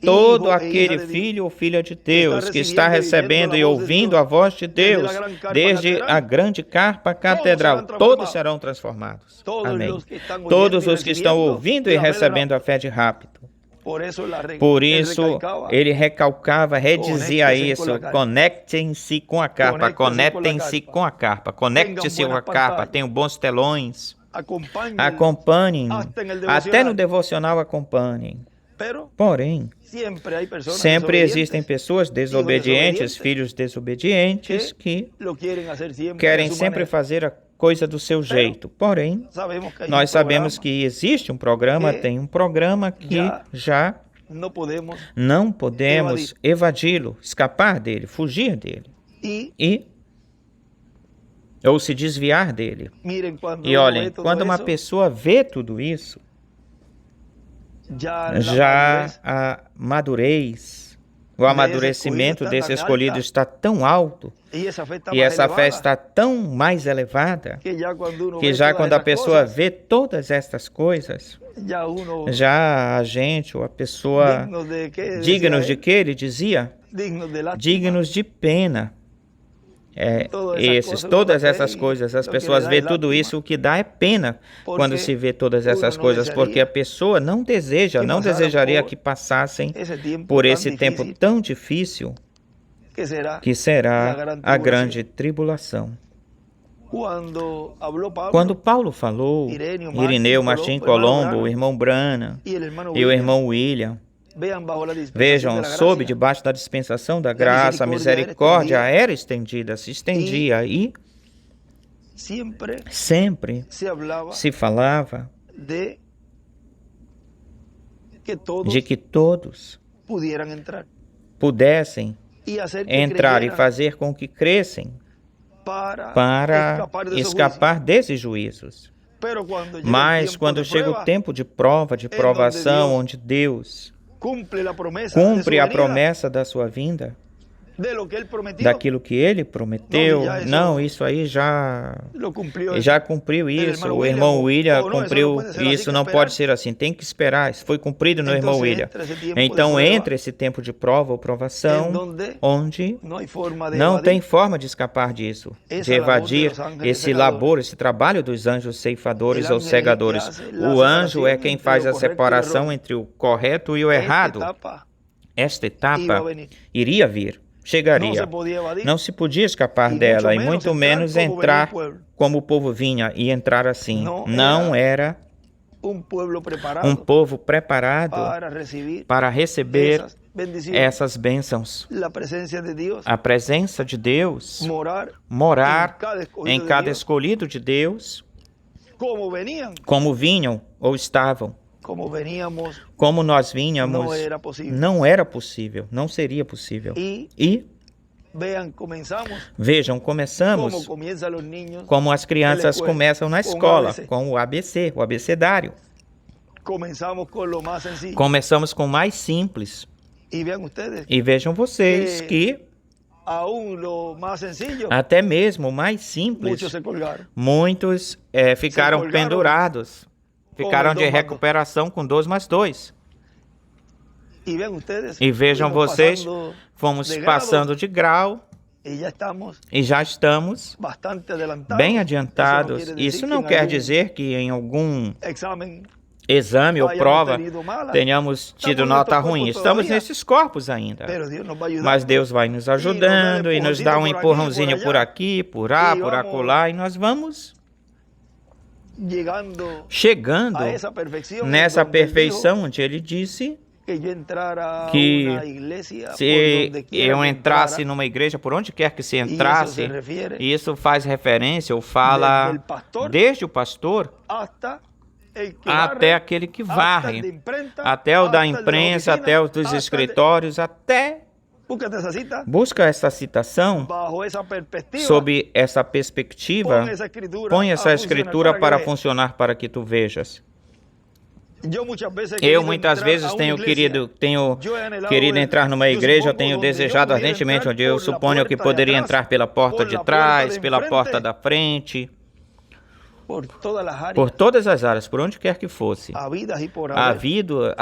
A: todo aquele filho ou filha de Deus que está recebendo e ouvindo a voz de Deus, desde a grande carpa catedral, todos serão transformados. Amém. Todos os que estão ouvindo e recebendo a fé de rapto. Por isso, ele recalcava, redizia isso, conectem-se com a carpa, conectem-se com a carpa, conecte-se com a carpa, tenham bons telões, acompanhem, até no devocional acompanhem. Porém, sempre existem pessoas desobedientes, filhos desobedientes, que querem sempre fazer a coisa do seu jeito. Porém, nós sabemos que existe um programa, tem um programa que já não podemos evadi-lo, escapar dele, fugir dele. Ou se desviar dele. E olhem, quando uma pessoa vê tudo isso, já a madurez, o amadurecimento desse escolhido está tão alto e essa fé está tão mais elevada que já quando a pessoa vê todas estas coisas, já a gente, ou a pessoa, dignos de que ele dizia? Dignos de pena. todas essas coisas, as pessoas veem tudo isso, o que dá é pena quando se vê todas essas coisas, porque a pessoa não desejaria que passassem por esse tempo tão difícil, que será a grande tribulação. Quando Paulo falou, Irineu, Martim Colombo, o irmão Branham e o irmão William, vejam, sob debaixo da dispensação da graça, a misericórdia era estendida, se estendia e sempre se falava de que todos pudessem entrar e fazer com que crescem para escapar desses juízos. Mas quando chega o tempo de prova, de provação, onde Deus cumpre a promessa da sua vinda, daquilo que Ele prometeu, não, isso aí já cumpriu isso, o irmão William cumpriu isso, não pode ser assim, tem que esperar, isso foi cumprido no irmão William. Então entra esse tempo de prova ou provação, onde não tem forma de escapar disso, de evadir esse labor, esse trabalho dos anjos ceifadores ou cegadores. O anjo é quem faz a separação entre o correto e o errado. Esta etapa iria vir. Chegaria. Não se podia escapar dela, e muito menos entrar como o povo vinha e entrar assim. Não era um povo preparado para receber essas bênçãos. A presença de Deus, morar em cada escolhido de Deus, como vinham ou estavam. Como nós vinhamos, não era possível, não seria possível. E vejam, começamos como as crianças começam na escola, com o ABC, o abecedário. Começamos com o mais simples. E vejam vocês que até mesmo o mais simples, muitos ficaram pendurados. Ficaram de recuperação com 2 mais 2. E vejam vocês, fomos passando de grau e já estamos bem adiantados. Isso não quer dizer que em algum exame ou prova tenhamos tido nota ruim. Estamos nesses corpos ainda. Mas Deus vai nos ajudando e nos dá um empurrãozinho por aqui, por acolá, e nós vamos chegando nessa perfeição onde Ele disse que se eu entrasse numa igreja, por onde quer que se entrasse, isso faz referência ou fala desde o pastor até aquele que varre, até o da imprensa, até os dos escritórios, até... Busca essa citação sob essa perspectiva. Põe essa escritura para funcionar para que tu vejas. Eu muitas vezes tenho querido entrar numa igreja, eu tenho desejado ardentemente, onde eu suponho que poderia entrar pela porta de trás, pela porta da frente, por todas as áreas, por onde quer que fosse. A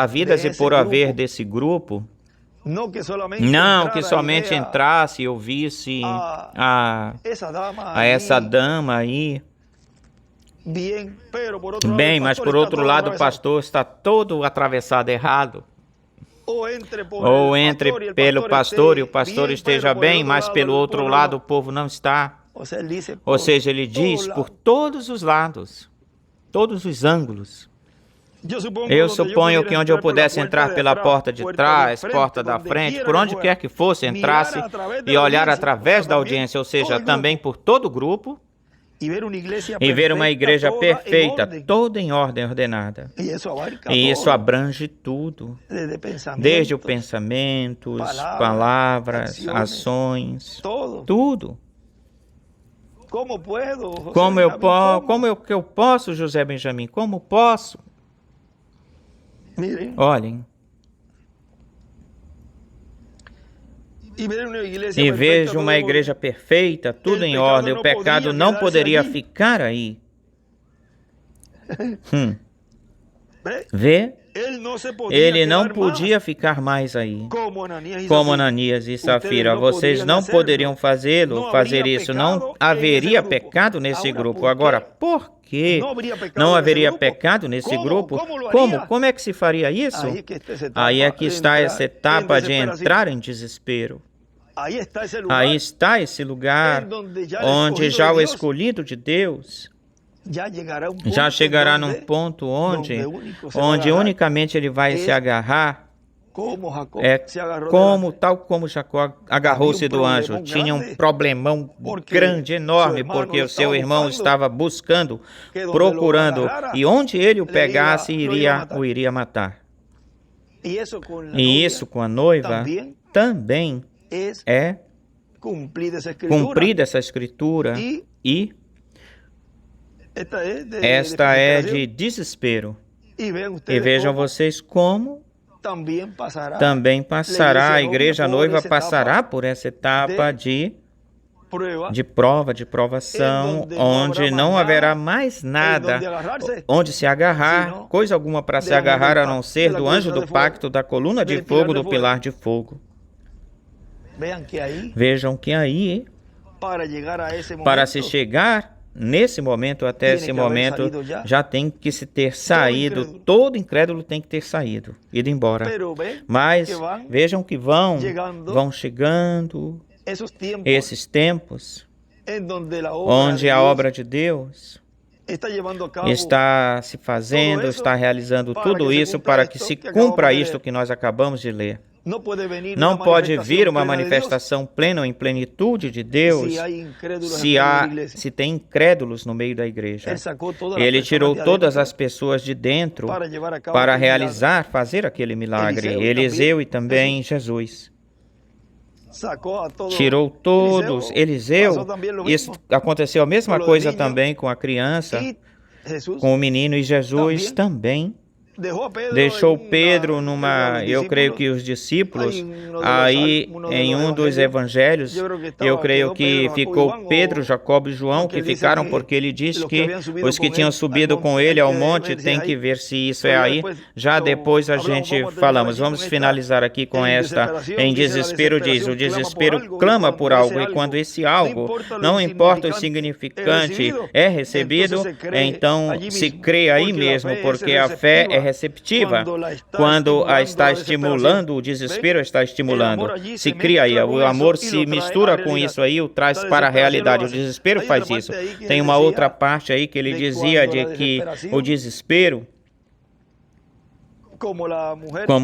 A: vidas e por haver desse grupo, não que somente entrasse e ouvisse a essa dama aí. Bem, mas por outro lado o pastor está todo atravessado errado. Ou entre pelo pastor e o pastor esteja bem, mas pelo outro lado o povo não está. Ou seja, ele diz por todos os lados, todos os ângulos. Eu suponho que onde eu pudesse entrar pela porta de trás, porta da frente, por onde quer que fosse, entrasse e olhar através da audiência, ou seja, também por todo o grupo, e ver uma igreja perfeita, toda em ordem ordenada. E isso abrange tudo, desde o pensamento, palavras, ações, tudo. Como eu posso, José Benjamim? Como posso? Olhem. E vejo uma igreja perfeita, tudo em ordem, o pecado não poderia ficar aí. Vê? Ele não podia ficar mais aí. Como Ananias e Safira, vocês não poderiam fazer isso. Não haveria pecado nesse grupo. Agora, por que não haveria pecado nesse grupo? Como? Como é que se faria isso? Aí é que está essa etapa de entrar em desespero. Aí está esse lugar onde já o escolhido de Deus já chegará num ponto onde unicamente ele vai se agarrar, tal como Jacó agarrou-se do anjo. Tinha um problemão grande, enorme, porque o seu irmão estava buscando, procurando, e onde ele o pegasse, o iria matar. E isso com a noiva também é cumprida essa escritura, e esta é de desespero. E vejam vocês como também passará, a igreja noiva passará por essa etapa de prova, de provação, onde não haverá mais nada onde se agarrar, coisa alguma para se agarrar a não ser do anjo do pacto, da coluna de fogo, do pilar de fogo. Vejam que aí, para se chegar nesse momento, até esse momento, já tem que se ter saído, todo incrédulo tem que ter saído, ido embora. Mas vejam que vão chegando esses tempos onde a obra de Deus está se fazendo, está realizando tudo isso para que se cumpra isto que nós acabamos de ler. Não pode vir uma manifestação plena ou em plenitude de Deus se tem incrédulos no meio da igreja. Ele tirou todas as pessoas de dentro para realizar, fazer aquele milagre. Eliseu e também Jesus. Tirou todos. Eliseu, isso aconteceu a mesma coisa também com a criança, com o menino, e Jesus também deixou Pedro eu creio que os discípulos, aí em um dos evangelhos, eu creio que ficou Pedro, Jacobo e João, que ficaram porque ele disse que os que tinham subido com ele ao monte tem que ver se isso é aí. Já depois a gente falamos. Vamos finalizar aqui com esta. Em desespero diz, o desespero clama por algo, e quando esse algo, não importa o significante, é recebido, então se crê aí mesmo, porque a fé é receptiva. Quando a está estimulando, o desespero está estimulando. Se cria aí, o amor se mistura com isso aí, o traz para a realidade. O desespero faz isso. Tem uma outra parte aí que ele dizia de que o desespero, como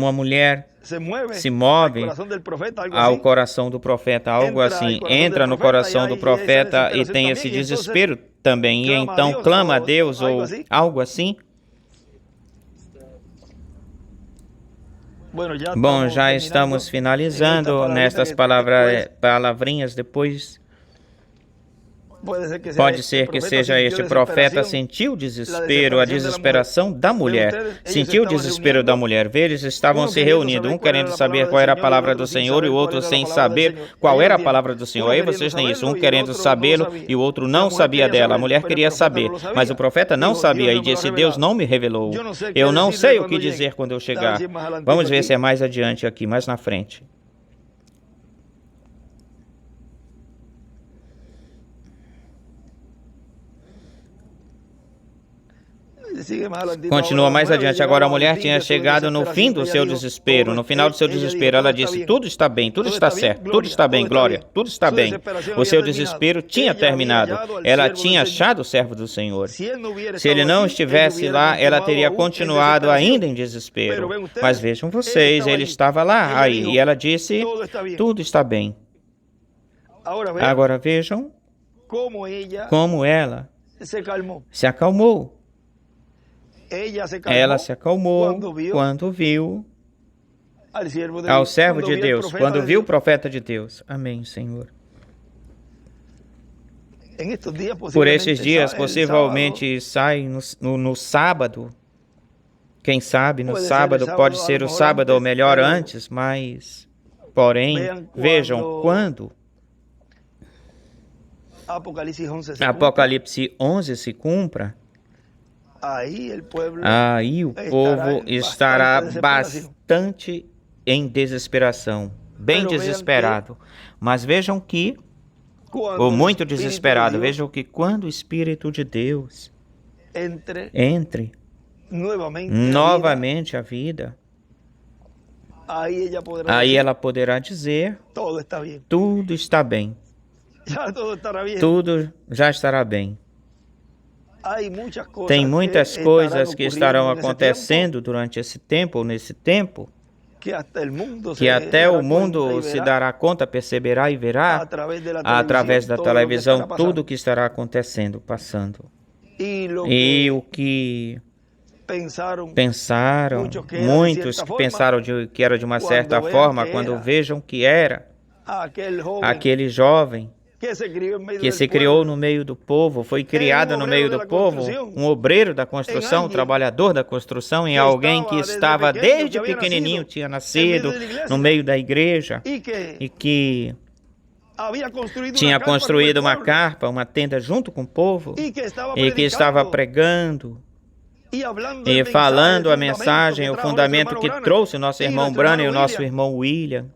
A: a mulher se move ao coração do profeta, algo assim, entra no coração do profeta e tem esse desespero também, e então clama a Deus ou algo assim. Bom, já estamos finalizando nestas palavrinhas depois. Pode ser que seja este profeta sentiu o desespero, a desesperação da mulher. Sentiu o desespero da mulher. Eles estavam se reunindo, um querendo saber qual era a palavra do Senhor e o outro sem saber qual era a palavra do Senhor. Aí vocês têm isso, um querendo sabê-lo e o outro não sabia dela. A mulher queria saber, mas o profeta não sabia e disse, Deus não me revelou. Eu não sei o que dizer quando eu chegar. Vamos ver se é mais adiante aqui, mais na frente. Continua mais adiante. Agora a mulher tinha chegado no fim do seu desespero, no final do seu desespero. Ela disse, tudo está bem, tudo está certo, tudo está bem, glória, tudo está bem. O seu desespero tinha terminado. Ela tinha achado o servo do Senhor. Se ele não estivesse lá, ela teria continuado ainda em desespero. Mas vejam vocês, ele estava lá, aí, e ela disse, tudo está bem. Agora vejam como ela se acalmou. Ela se acalmou quando viu ao servo de Deus, quando viu o profeta de Deus. Amém, Senhor. Por estes dias, possivelmente sai no sábado. Quem sabe no sábado, pode ser o sábado ou melhor antes, mas, porém, vejam quando Apocalipse 11 se cumpra. Aí o povo estará bastante em desesperação, bem desesperado. Mas vejam que, ou muito desesperado, vejam que quando o Espírito de Deus entre novamente a vida, aí ela poderá dizer, tudo está bem. Tudo já estará bem. Tem muitas coisas que estarão acontecendo durante esse tempo, ou nesse tempo, que até o mundo se dará conta, perceberá e verá, através da televisão, tudo o que estará acontecendo, passando. E o que pensaram, muitos que pensaram que era de uma certa forma, quando vejam que era aquele jovem que se criou no meio do povo, foi criado no meio do povo, um obreiro da construção, um trabalhador da construção, em alguém que estava desde pequenininho, tinha nascido no meio da igreja e que tinha construído uma carpa, uma tenda junto com o povo e que estava pregando e falando a mensagem, o fundamento que trouxe o nosso irmão Branham e o nosso irmão William.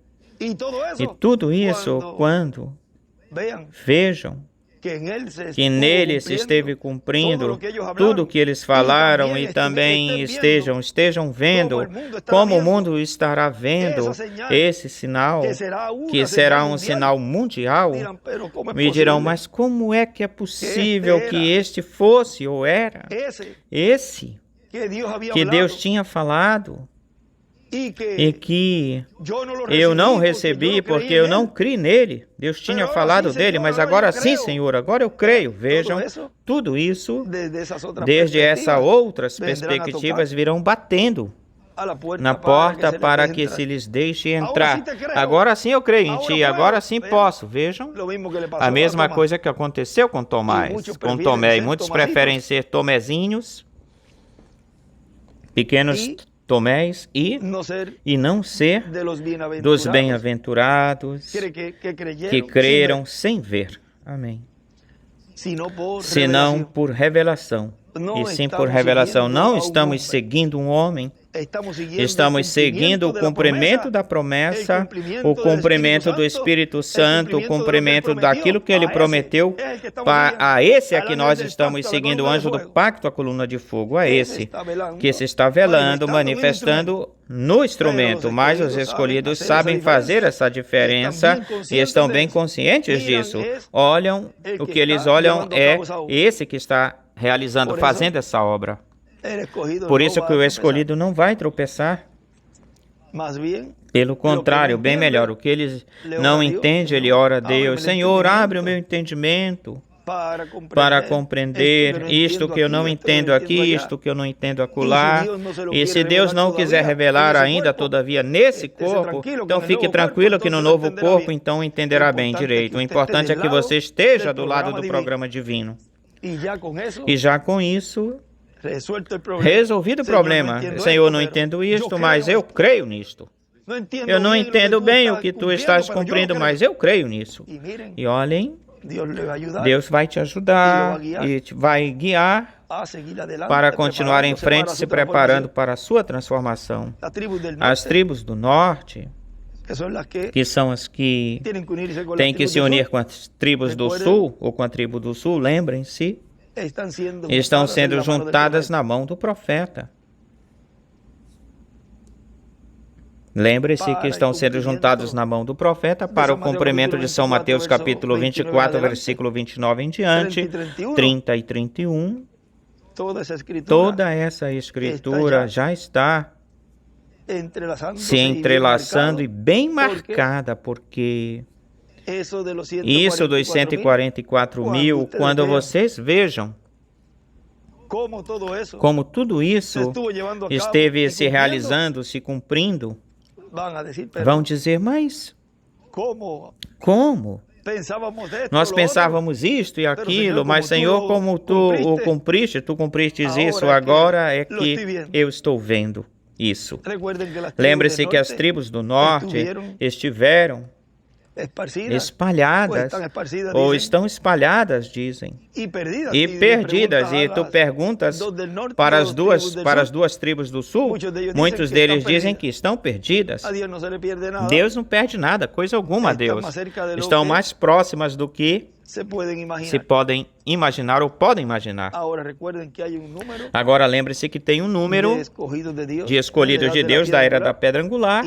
A: E tudo isso quando vejam que nele se esteve cumprindo tudo o que eles falaram e também estejam vendo como o mundo estará vendo esse sinal, que será um sinal mundial. Me dirão, mas como é que é possível que este fosse ou era esse que Deus tinha falado? E que eu não recebi porque eu não criei nele. Deus tinha falado dele, mas agora sim, Senhor, agora eu creio. Vejam, tudo isso, desde essas outras perspectivas, virão batendo na porta para que se lhes deixe entrar. Agora sim eu creio em ti, agora sim posso. Vejam, a mesma coisa que aconteceu com Tomé. E muitos preferem ser Tomezinhos, pequenos Tomés, e não ser dos bem-aventurados que creram sem ver. Amém. Senão por revelação. E sim por revelação. Não estamos seguindo um homem. Estamos seguindo o cumprimento da promessa, o cumprimento do Espírito Santo, o cumprimento daquilo que ele prometeu. A esse é que nós estamos seguindo, o anjo do pacto, a coluna de fogo, a esse que se está velando, manifestando no instrumento. Mas os escolhidos sabem fazer essa diferença e estão bem conscientes disso. Olham, o que eles olham é esse que está realizando, fazendo essa obra. Por isso que o escolhido não vai tropeçar. Pelo contrário, bem melhor, o que ele não entende, ele ora a Deus: Senhor, abre o meu entendimento para compreender isto que eu não entendo aqui, isto que eu não entendo acolá. E se Deus não quiser revelar ainda, todavia, nesse corpo, então fique tranquilo que no novo corpo, então entenderá bem direito. O importante é que você esteja do lado do programa divino. E já com isso, resolvido o problema. Senhor, não entendo isto, mas eu creio nisto. Eu não entendo bem o que tu estás cumprindo, mas eu creio nisso. E olhem, Deus vai te ajudar e te vai guiar para continuar em frente, se preparando para a sua transformação. As tribos do norte, que são as que têm que se unir com as tribos do sul, ou com a tribo do sul, lembrem-se, estão sendo juntadas na mão do profeta. Lembre-se que estão sendo juntados na mão do profeta para o cumprimento de São Mateus capítulo 24, versículo 29 em diante, 30 e 31. Toda essa escritura já está se entrelaçando e bem marcada, porque isso dos 144 mil, quando vocês vejam como tudo isso esteve se realizando, se cumprindo, vão dizer, mas como? Nós pensávamos isto e aquilo, mas Senhor, como tu o cumpriste, tu cumpristes isso, agora é que eu estou vendo isso. Lembre-se que as tribos do norte estiveram espalhadas, ou estão espalhadas, dizem, e perdidas. E tu perguntas para as duas tribos do sul, muitos deles dizem que estão perdidas. Deus não perde nada, coisa alguma a Deus. Estão mais próximas do que se podem imaginar ou podem imaginar. Agora lembre-se que tem um número de escolhidos de Deus da era da pedra angular,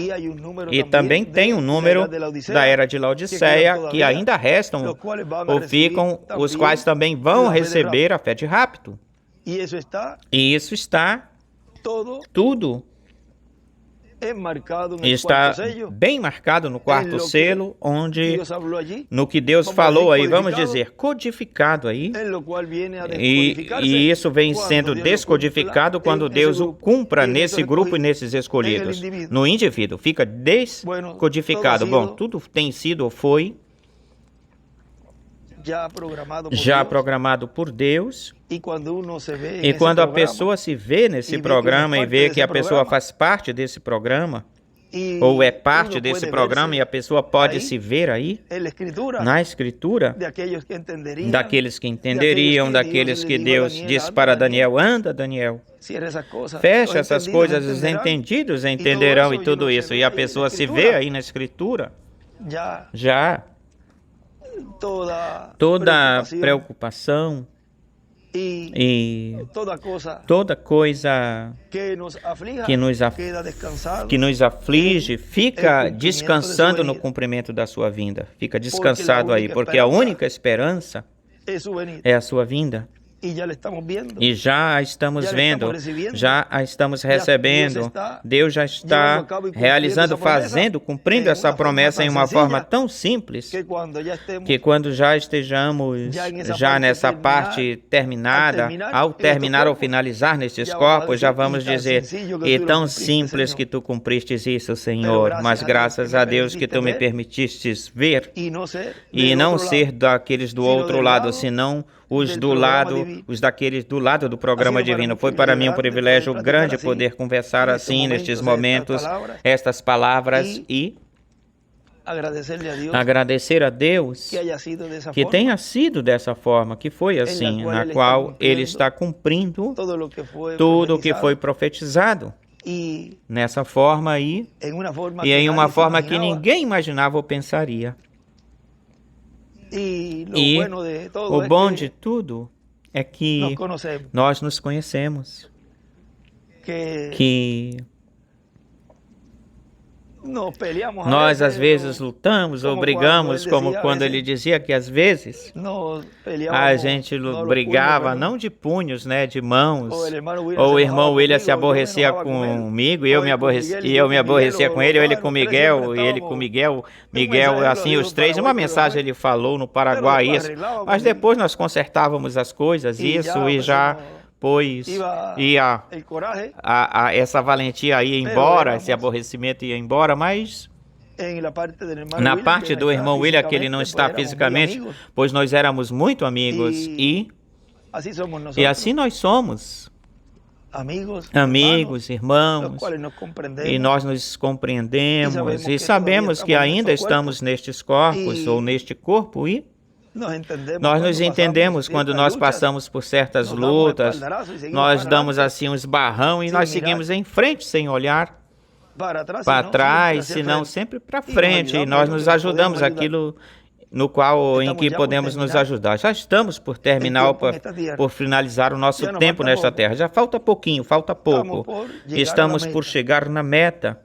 A: e também tem um número da era de Laodiceia que ainda restam ou ficam, os quais também vão receber a fé de rapto. E isso está tudo está bem marcado no quarto selo, onde, no que Deus falou aí, vamos dizer, codificado aí, e isso vem sendo descodificado quando Deus o cumpra nesse grupo e nesses escolhidos. No indivíduo, fica descodificado. Bom, tudo tem sido ou foi já programado por Deus. E quando a pessoa se vê nesse programa e vê que a pessoa faz parte desse programa, ou é parte desse programa, e a pessoa pode se ver aí, na Escritura, daqueles que entenderiam, daqueles que Deus disse para Daniel: anda, Daniel, fecha essas coisas, os entendidos entenderão, e tudo isso. E a pessoa se vê aí na Escritura, já toda preocupação e toda coisa que nos aflige fica descansando no cumprimento da sua vinda. Fica descansado aí, porque a única esperança é a sua vinda. E já a estamos vendo, já a estamos recebendo. Deus já está realizando, fazendo, cumprindo essa promessa em uma forma tão simples, que quando já estejamos já nessa parte terminada, ao terminar ou finalizar nestes corpos, já vamos dizer: e tão simples que tu cumpristes isso, Senhor, mas graças a Deus que tu me permitistes ver, e não ser daqueles do outro lado, senão os daqueles do lado do programa divino. Foi para mim um privilégio grande poder conversar assim nestes momentos, estas palavras, e agradecer a Deus que tenha sido dessa forma, que foi assim, na qual Ele está cumprindo tudo o que foi profetizado. Nessa forma aí, e em uma forma que ninguém imaginava ou pensaria. E o bom de tudo é que nós nos conhecemos, que nós às vezes lutamos ou brigamos, como quando ele dizia que às vezes a gente brigava não de punhos, né, de mãos, ou o irmão William se aborrecia comigo e eu me aborrecia com ele, ou ele com Miguel, e ele com Miguel, assim os três. Uma mensagem ele falou no Paraguai isso, mas depois nós consertávamos as coisas, isso, e já pois ia essa valentia ia embora, esse aborrecimento ia embora, mas na parte do irmão William, que ele não está fisicamente, pois nós éramos muito amigos, e assim nós somos amigos, irmãos, e nós nos compreendemos, e sabemos que ainda estamos nestes corpos, ou neste corpo, e nós nos entendemos quando nós passamos por certas lutas, nós damos assim uns barrão e nós seguimos em frente sem olhar para trás, senão sempre para frente, e nós nos ajudamos aquilo no qual em que podemos nos ajudar. Já estamos por terminar, por finalizar o nosso tempo nesta terra. Já falta pouquinho, falta pouco. Estamos por chegar na meta.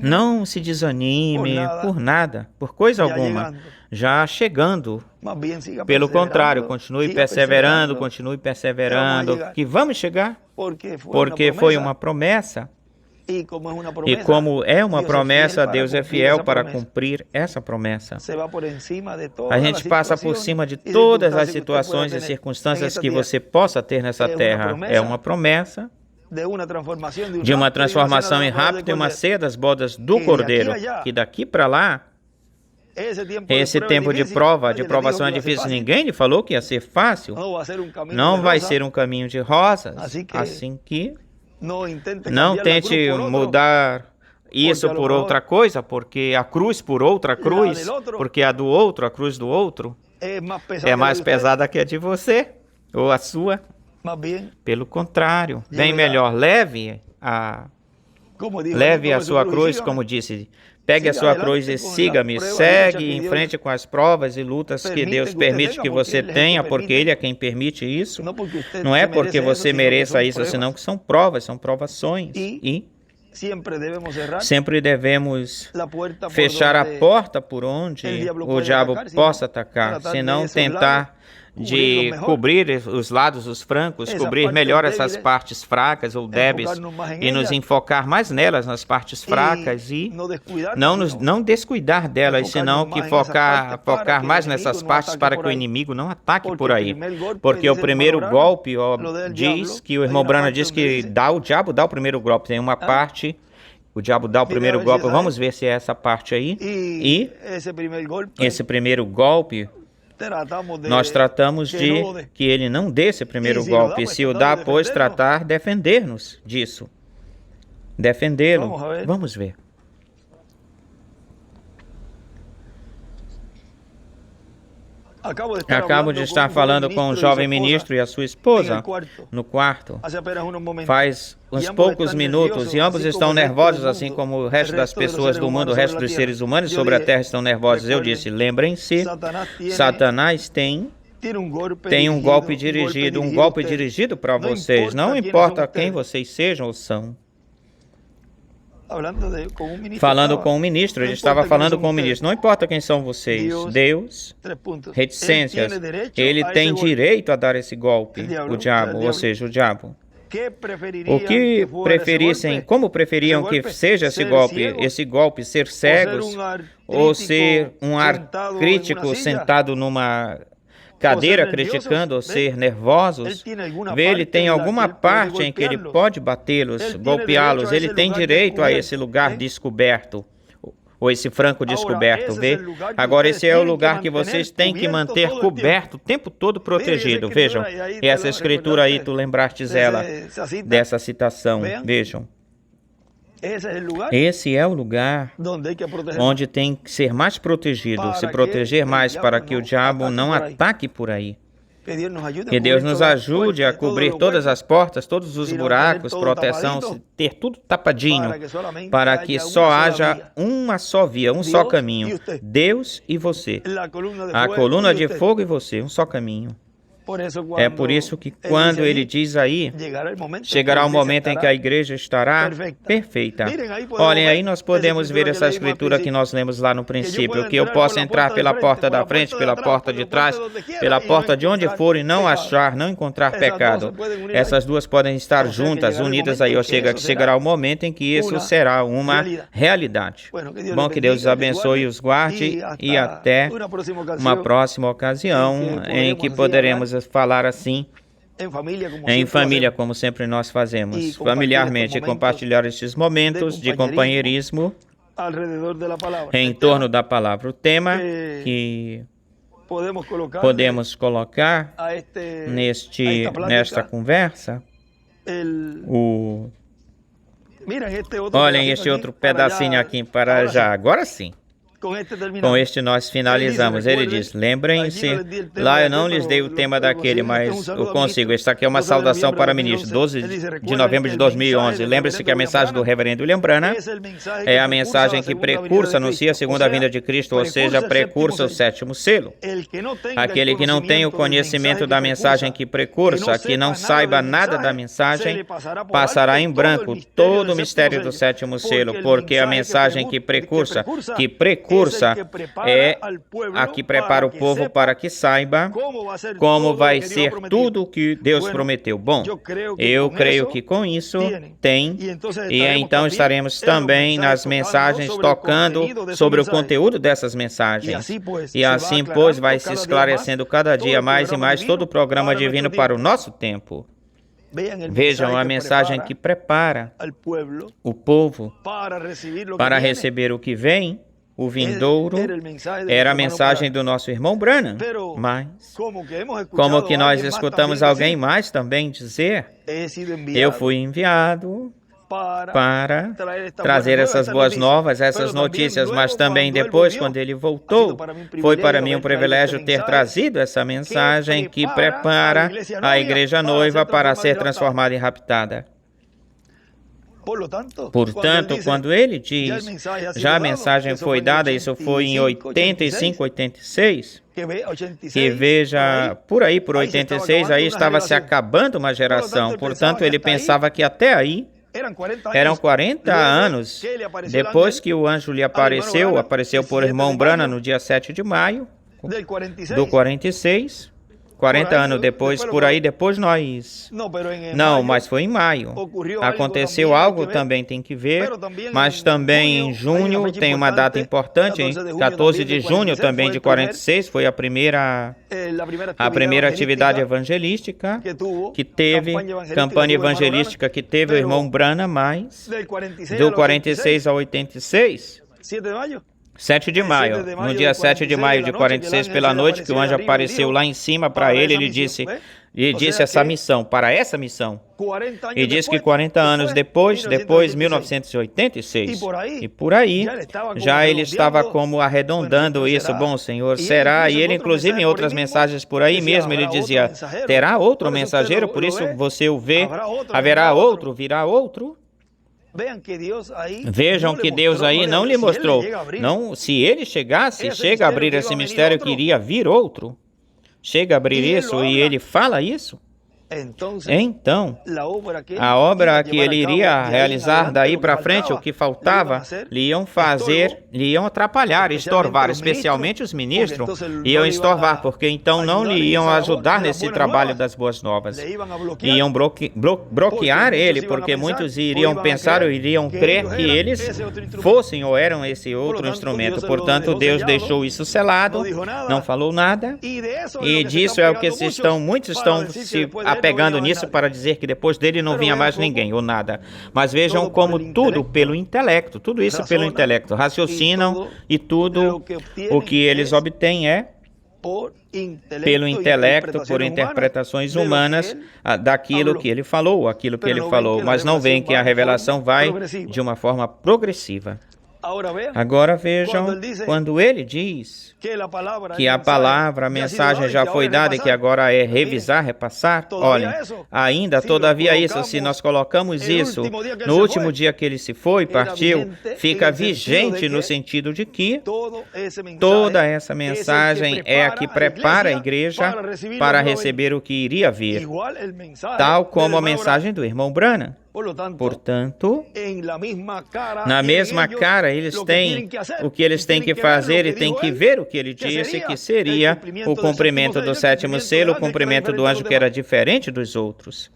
A: Não se desanime por nada, por coisa alguma, já chegando. Pelo contrário, continue perseverando, que vamos chegar, porque foi uma promessa. E como é uma promessa, Deus é fiel para cumprir essa promessa. A gente passa por cima de todas as situações e circunstâncias que você possa ter nessa terra. É uma promessa de uma transformação em rápido e uma ceia das bodas do Cordeiro, que daqui para lá, esse tempo de prova, de provação é difícil. Ninguém lhe falou que ia ser fácil. Não vai ser um caminho de rosas. Assim que não tente mudar isso por outra coisa, porque a cruz por outra cruz, porque a do outro, a cruz do outro, é mais pesada que a de você, ou a sua. Pelo contrário, bem melhor, leve a sua cruz, como disse. Pegue a sua cruz e siga-me. Segue em frente com as provas e lutas que Deus permite que você tenha, porque Ele é quem permite isso. Não é porque você mereça isso, senão que são provas, são provações. E sempre devemos fechar a porta por onde o diabo possa atacar, senão tentar de cobrir os lados, os francos, cobrir melhor essas partes fracas ou débeis e nos enfocar mais nelas, nas partes fracas e não descuidar delas, senão que focar mais nessas partes para que o inimigo não ataque por aí. Porque o primeiro golpe, diz que o irmão Branham diz que o diabo dá o primeiro golpe, tem uma parte... O diabo dá o primeiro golpe, vamos ver se é essa parte aí. E esse primeiro golpe, nós tratamos de que ele não dê esse primeiro golpe. E se o dá, pois tratar, defender-nos disso. Defendê-lo. Vamos ver. Acabo de estar falando com um jovem ministro e a sua esposa no quarto. Faz uns poucos minutos e ambos estão nervosos, assim como o resto das pessoas do mundo, o resto dos seres humanos sobre a terra estão nervosos. Eu disse, lembrem-se, Satanás tem um golpe dirigido para vocês. Não importa quem vocês sejam ou são. Falando com o ministro, ele estava falando com o ministro. Não importa quem são vocês, Deus, reticências, ele tem direito a dar esse golpe, o diabo, ou seja, o diabo. O que preferissem, como preferiam que seja esse golpe ser cegos ou ser um ar crítico sentado numa cadeira criticando ou ser nervosos, ele tem alguma parte em que ele pode batê-los, golpeá-los, ele tem direito a esse lugar descoberto, ou esse franco descoberto, vê? Agora, esse é o lugar que vocês têm que manter coberto, o tempo todo protegido, vejam. E essa escritura aí, tu lembrastes ela, dessa citação, vejam. Esse é o lugar onde tem que ser mais protegido, se proteger mais para que o diabo não ataque por aí. Que Deus nos ajude a cobrir todas as portas, todos os buracos, proteção, ter tudo tapadinho, para que só haja uma só via, um só caminho, Deus e você. A coluna de fogo e você, um só caminho. É por isso que quando ele diz aí, chegará o momento em que a igreja estará perfeita. Olhem, aí nós podemos ver essa escritura que nós lemos lá no princípio, que eu posso entrar pela porta da frente, pela porta de trás, pela porta de onde for e não encontrar pecado. Essas duas podem estar juntas, unidas aí, ou chegará o momento em que isso será uma realidade. Bom, que Deus os abençoe e os guarde e até uma próxima ocasião em que poderemos falar assim, em família, como sempre nós fazemos, familiarmente, compartilhar estes momentos de companheirismo em torno da palavra. O tema que podemos colocar nesta conversa, olhem este outro pedacinho aqui para já, agora sim. Com este nós finalizamos. Ele diz, lembrem-se, lá eu não lhes dei o tema daquele, mas eu consigo. Esta aqui é uma saudação para ministros, 12 de novembro de 2011. Lembre-se que a mensagem do reverendo William Branham é a mensagem que precursa, anuncia a segunda vinda de Cristo, ou seja, precursa o sétimo selo. Aquele que não tem o conhecimento da mensagem que precursa, que não saiba nada da mensagem, passará em branco todo o mistério do sétimo selo, porque a mensagem que precursa é a que prepara o povo para que saiba como vai ser tudo o que Deus prometeu. Bom, eu creio que com isso tem, e então estaremos também nas mensagens tocando sobre o conteúdo dessas mensagens. E assim, pois, vai se esclarecendo cada dia mais e mais todo o programa divino para o nosso tempo. Vejam a mensagem que prepara o povo para receber o que vem. O vindouro era a mensagem do nosso irmão Branham, mas como que nós escutamos alguém mais também dizer, eu fui enviado para trazer essas boas novas, essas notícias, mas também depois, quando ele voltou, foi para mim um privilégio ter trazido essa mensagem que prepara a igreja noiva para ser transformada e raptada. Portanto, quando ele diz, já a mensagem foi dada, isso foi em 85, 86, que veja, por aí, por 86, aí estava se acabando uma geração. Portanto, ele pensava que até aí, eram 40 anos depois que o anjo lhe apareceu por irmão Branham no dia 7 de maio do 46, 40 anos depois, por aí, depois nós... Não, mas foi em maio. Aconteceu algo também, tem que ver, mas também em junho tem uma data importante, hein? 14 de junho também de 46, foi a primeira atividade evangelística que teve, campanha evangelística que teve o irmão Branham, mas do 46 ao 86... 7 de maio, no dia 7 de maio de 46 pela noite, que o anjo apareceu lá em cima para ele, ele disse essa missão, para essa missão. E disse que 40 anos depois, 1986, e por aí, já ele estava como arredondando isso. Bom, Senhor, será? E ele, inclusive, em outras mensagens por aí mesmo, ele dizia, terá outro mensageiro, por isso você o vê, haverá outro, virá outro. Vejam que Deus aí não lhe mostrou. Não, se ele chega a abrir esse mistério, que iria vir outro. Chega a abrir isso e ele fala isso. Então, a obra que ele iria realizar daí para frente, o que faltava, lhe iam atrapalhar, estorvar, especialmente os ministros, iam estorvar, porque então não lhe iam ajudar nesse trabalho das boas novas. Iam bloquear ele, porque muitos iriam pensar ou iriam crer que eles fossem ou eram esse outro instrumento. Portanto, Deus deixou isso selado, não falou nada, e disso é o que muitos estão se apegando nisso para dizer que depois dele não vinha mais ninguém ou nada. Mas vejam como tudo pelo intelecto, tudo isso pelo intelecto, raciocinam e tudo o que eles obtêm é pelo intelecto, por interpretações humanas daquilo que ele falou, mas não veem que a revelação vai de uma forma progressiva. Agora vejam, quando ele diz que a palavra, a mensagem já foi dada e que agora é revisar, repassar, olhem, ainda todavia isso, se nós colocamos isso no último dia que ele se foi, partiu, fica vigente no sentido de que toda essa mensagem é a que prepara a igreja para receber o que iria vir, tal como a mensagem do irmão Branham. Portanto, na mesma cara, eles têm o que eles têm que fazer e têm que ver o que ele disse, que seria o cumprimento do sétimo selo, o cumprimento do anjo que era diferente dos outros.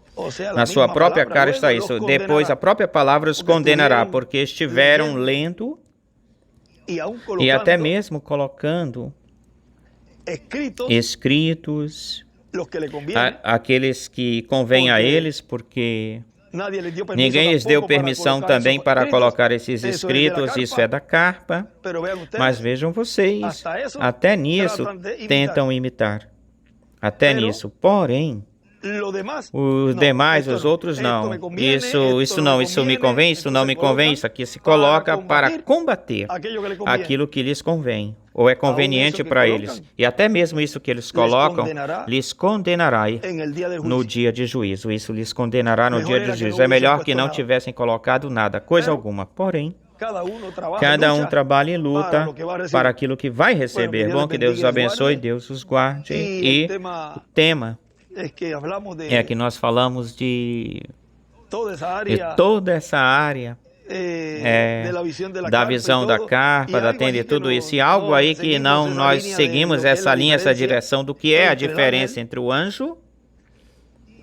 A: Na sua própria cara está isso. Depois a própria palavra os condenará, porque estiveram lendo e até mesmo colocando escritos aqueles que convêm a eles, porque ninguém lhes deu permissão também para colocar esses escritos, isso é da carpa, mas vejam vocês, até nisso tentam imitar, até nisso, porém, os demais, os outros não, isso me convém, isso não me convém, isso aqui se coloca para combater aquilo que lhes convém, ou é conveniente para eles, e até mesmo isso que eles colocam, lhes condenará no dia de juízo, isso lhes condenará no dia de juízo. É melhor que não tivessem colocado nada, coisa alguma, porém, cada um trabalha e luta para aquilo que vai receber. Bom, que Deus os abençoe, Deus os guarde, e o tema é que nós falamos de toda essa área, da visão da carpa, da tenda e tudo isso, e algo aí que nós seguimos essa linha, essa direção do que é a diferença entre o anjo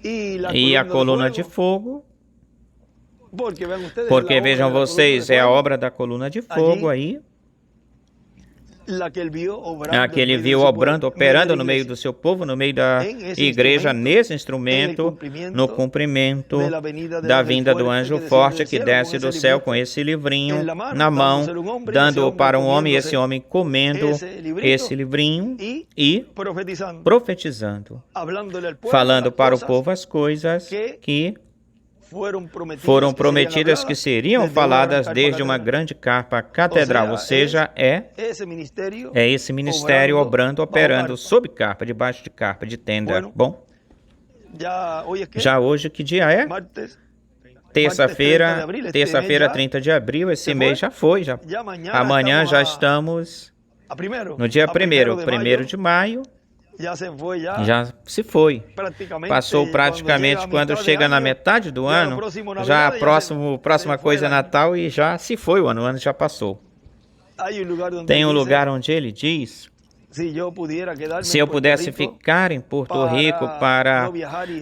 A: e a coluna de fogo, porque vejam vocês, é a obra da coluna de fogo aí, a que ele viu operando no meio do seu povo, no meio da igreja, nesse instrumento, no cumprimento da vinda do anjo forte que desce do céu com esse livrinho na mão, dando-o para um homem, esse homem comendo esse livrinho e profetizando, falando para o povo as coisas que foram prometidas que seriam faladas desde uma grande carpa catedral, ou seja, é esse ministério operando sob carpa, debaixo de carpa, de tenda. Bom, já hoje, que dia é? Terça-feira, 30 de abril, esse mês já foi. Amanhã já estamos no dia 1º de maio. Já se foi. Passou praticamente, quando chega na metade do ano, já a próxima coisa é Natal e já se foi o ano já passou. Tem um lugar onde ele diz: se eu pudesse ficar em Porto Rico para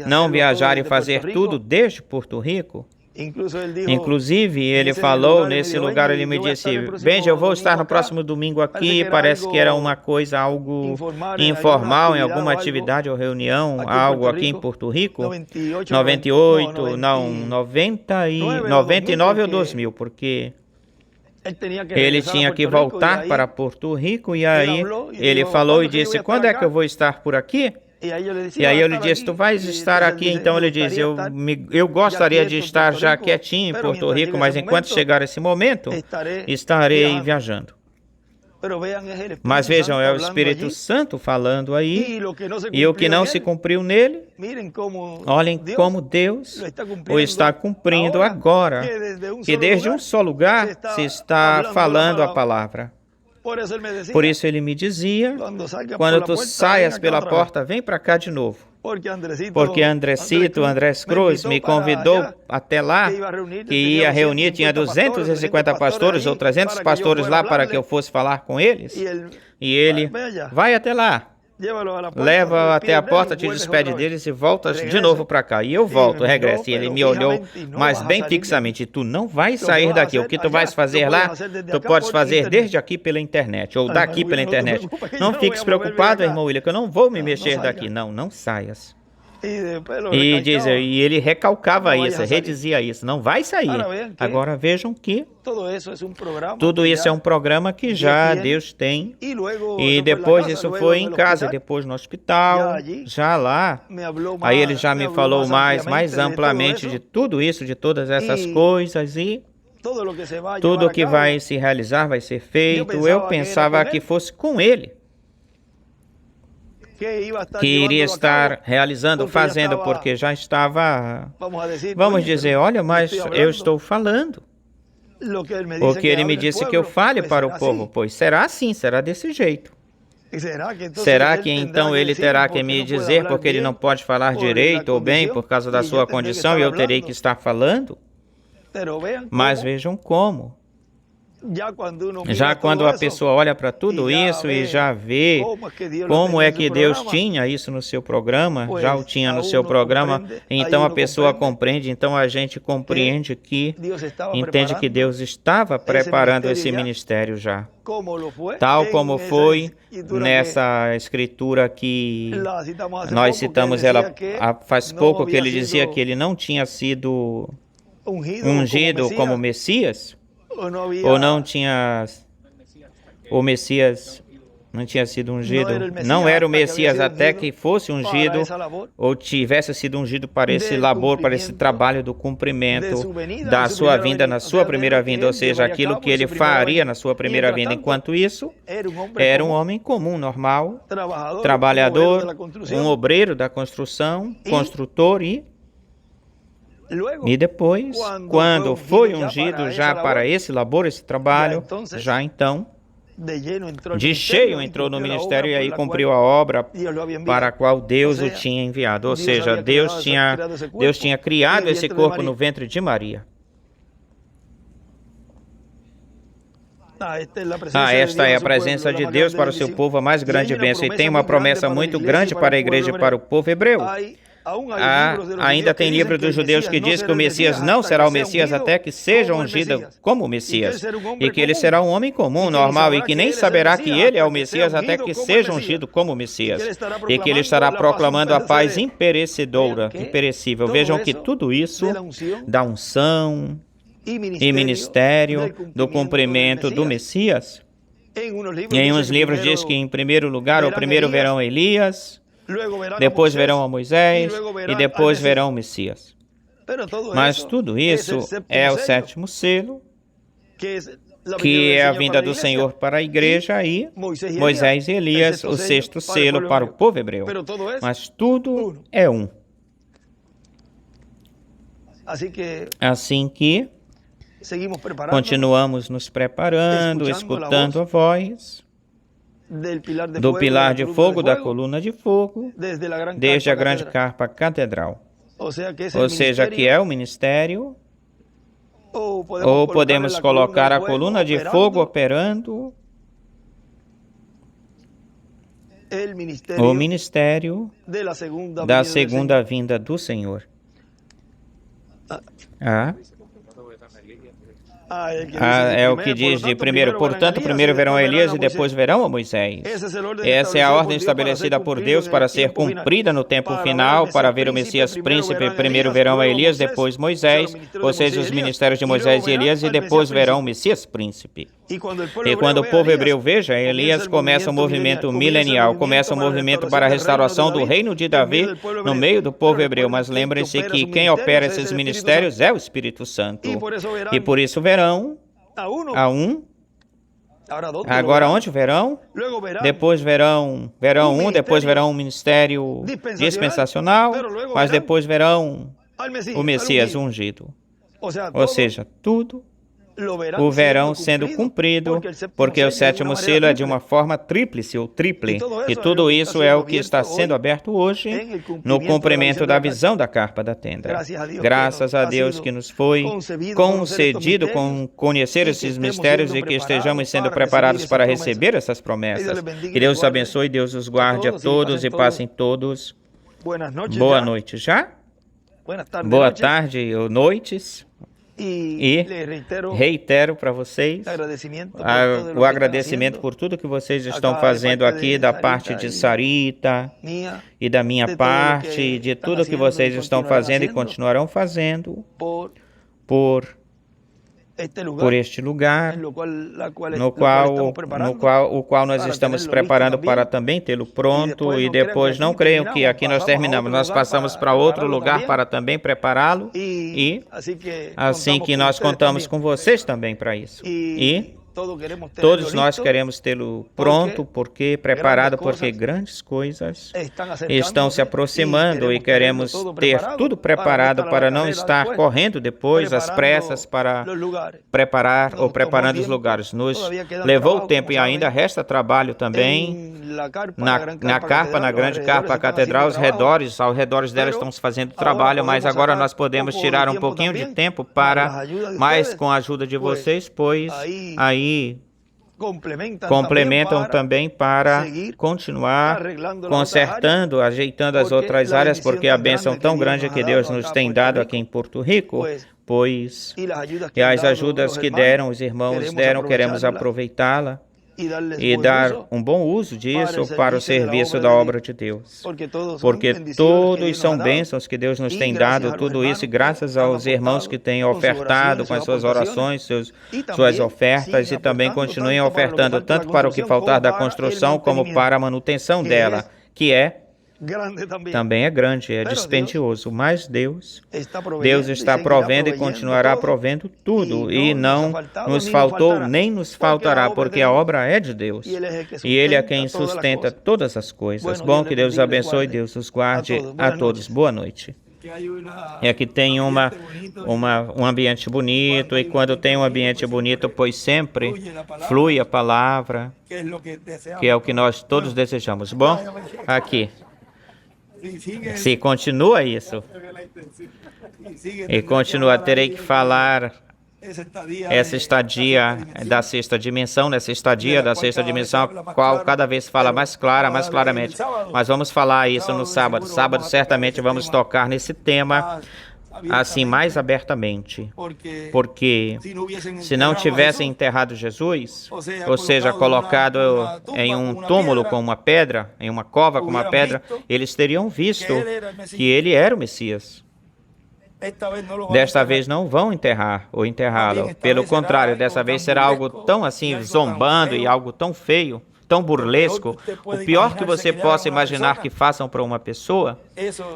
A: não viajar e fazer tudo desde Porto Rico. Inclusive, ele falou nesse lugar, ele me disse: Benji, eu vou estar no próximo domingo aqui. Parece que era uma coisa, algo informal, em alguma atividade ou reunião, algo aqui em Porto Rico. 99 ou 2000, porque ele tinha que voltar para Porto Rico. E aí ele falou e disse: quando é que eu vou estar por aqui? E aí eu lhe disse: tu vais estar aqui? Então ele diz: eu gostaria de estar já quietinho em Porto Rico, mas enquanto chegar esse momento, estarei viajando. Mas vejam, é o Espírito Santo falando aí, e o que não se cumpriu nele, olhem como Deus o está cumprindo agora, que desde um só lugar se está falando a palavra. Por isso ele me dizia: quando tu saias pela porta, vem para cá de novo. Porque Andrés Cruz me convidou até lá, que ia reunir, tinha 250 pastores ou 300 pastores lá para que eu fosse falar com eles. E ele: vai até lá. Leva até a porta, te despede deles e voltas de novo para cá. E eu volto, regresso. E ele me olhou, mas bem fixamente: tu não vais sair daqui. O que tu vais fazer lá, tu podes fazer desde aqui pela internet, ou daqui pela internet. Não fiques preocupado, irmão William, que eu não vou me mexer daqui. Não saias. E ele recalcava isso, redizia isso: não vai sair. Agora vejam que tudo isso é um programa que já Deus tem. E depois isso foi em casa, depois no hospital, já lá. Aí ele já me falou mais amplamente de tudo isso, de todas essas coisas, e tudo que vai se realizar vai ser feito. Eu pensava que fosse com ele, que iria estar realizando, fazendo, porque já estava, vamos dizer, olha, mas eu estou falando o que ele me disse que eu fale para o povo, pois será assim, será desse jeito. Será que então ele terá que me dizer porque ele não pode falar direito ou bem por causa da sua condição e eu terei que estar falando? Mas vejam como. Já quando a pessoa olha para tudo isso e já vê como é que Deus tinha isso no seu programa, já o tinha no seu programa, então a pessoa compreende, então a gente compreende que, entende que Deus estava preparando esse ministério já. Tal como foi nessa escritura que nós citamos ela faz pouco, que ele dizia que ele não tinha sido ungido como Messias, ou não tinha, o Messias não tinha sido ungido, não era o Messias até que fosse ungido, ou tivesse sido ungido para esse labor, para esse trabalho do cumprimento da sua vinda, na sua primeira vinda, ou seja, aquilo que ele faria na sua primeira vinda. Enquanto isso, era um homem comum, normal, trabalhador, um obreiro da construção, construtor e depois, quando foi ungido já para esse labor, esse trabalho, já então, de cheio entrou no ministério e aí cumpriu a obra para a qual Deus o tinha enviado. Ou seja, Deus tinha criado esse corpo no ventre de Maria. Esta é a presença de Deus para o seu povo, a mais grande bênção. E tem uma promessa muito grande para a igreja e para o povo hebreu. Ainda tem livro dos judeus que diz que o Messias não será o Messias até que seja ungido como o Messias, e que ele será um homem comum, normal, e que nem saberá que ele é o Messias até que seja ungido como o Messias, e que ele estará proclamando a paz imperecedora, imperecível. Vejam que tudo isso da unção e ministério do cumprimento do Messias. Em uns livros diz que em primeiro lugar, ou primeiro verão Elias, depois verão a Moisés e depois verão o Messias. Mas tudo isso é o sétimo selo, que é a vinda do Senhor para a igreja, e Moisés e Elias, o sexto selo para o povo hebreu. Mas tudo é um. Assim que continuamos nos preparando, escutando a voz do pilar de fogo, da coluna de fogo, desde a grande carpa catedral. Ou seja, que é o ministério, ou podemos colocar a coluna de fogo operando, o ministério da segunda vinda do Senhor. É o que diz de primeiro. Portanto, primeiro verão a Elias e depois verão a Moisés. Essa é a ordem estabelecida por Deus para ser cumprida no tempo final, para ver o Messias príncipe. Primeiro verão a Elias, depois Moisés, ou seja, os ministérios de Moisés e Elias, e depois verão o Messias príncipe. E quando o povo hebreu veja, Elias começa um movimento milenial, começa um movimento para a restauração do reino de Davi no meio do povo hebreu. Mas lembrem-se que quem opera esses ministérios é o Espírito Santo. E por isso verão a um. Agora onde verão? Depois verão um, depois verão um ministério dispensacional, mas depois verão o Messias ungido. Ou seja, tudo o verão sendo cumprido, porque o sétimo selo é de uma forma tríplice ou triple, e tudo isso é o que está sendo aberto hoje no cumprimento da visão da carpa da tenda. Graças a Deus que nos foi concedido conhecer esses mistérios e que estejamos sendo preparados para receber essas promessas. Que Deus os abençoe, Deus os guarde a todos e passem todos. Boa noite já? Boa tarde ou noites. E reitero para vocês o agradecimento por tudo que vocês estão fazendo aqui, da parte de Sarita e da minha parte, e de tudo que vocês estão fazendo e continuarão fazendo por este lugar, no qual nós estamos preparando para também tê-lo pronto, e depois não creiam que aqui nós terminamos, nós passamos para outro lugar para também prepará-lo, e assim que nós contamos com vocês também para isso. E todos nós queremos tê-lo pronto, preparado, porque grandes coisas estão se aproximando e queremos ter tudo preparado para não estar correndo depois às pressas para preparar ou preparando os lugares. Nos levou tempo e ainda resta trabalho também na grande carpa catedral, ao redor dela estão se fazendo trabalho, mas agora nós podemos tirar um pouquinho de tempo para, mais com a ajuda de vocês, pois aí complementam também para continuar consertando, ajeitando as outras áreas, porque a bênção tão grande que Deus nos tem dado aqui em Porto Rico, pois e as ajudas que os irmãos deram, queremos aproveitá-la e dar um bom uso disso para o serviço da obra de Deus. Porque todos são bênçãos que Deus nos tem dado, tudo isso, e graças aos irmãos que têm ofertado com as suas orações, suas ofertas, e também continuem ofertando tanto para o que faltar da construção como para a manutenção dela, que também é grande, é dispendioso, mas Deus está provendo e continuará provendo tudo, e não nos faltou nem nos faltará, porque a obra é de Deus, e Ele é quem sustenta todas as coisas. Bom, que Deus os abençoe, Deus os guarde a todos. Boa noite. E aqui tem um ambiente bonito, e quando tem um ambiente bonito, pois sempre flui a palavra, que é o que nós todos desejamos. Bom, aqui. Se continua isso, e continua, terei que falar essa estadia da sexta dimensão, a qual cada vez fala mais claramente. Mas vamos falar isso no sábado. Sábado, certamente, vamos tocar nesse tema assim mais abertamente, porque se não tivessem enterrado Jesus, ou seja, colocado em um túmulo com uma pedra, em uma cova com uma pedra, eles teriam visto que ele era o Messias. Desta vez não vão enterrar ou enterrá-lo. Pelo contrário, dessa vez será algo tão assim zombando e algo tão feio, tão burlesco, o pior que você possa imaginar que façam para uma pessoa,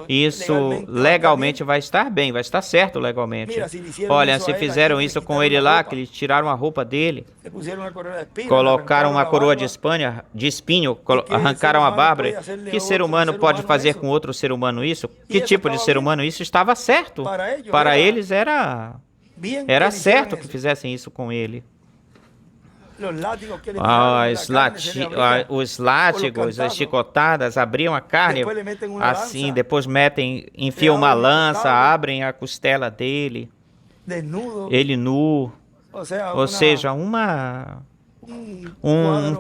A: isso legalmente vai estar bem, vai estar certo legalmente. Olha, se fizeram isso com ele lá, que eles tiraram a roupa dele, colocaram uma coroa de espinho, arrancaram a barba, que ser humano pode fazer com outro ser humano isso? Que tipo de ser humano isso? Estava certo. Para eles era certo que fizessem isso com ele. Os látigos, as chicotadas, abriam a carne assim, depois enfiam uma lança, abrem a costela dele, ele nu, ou seja, um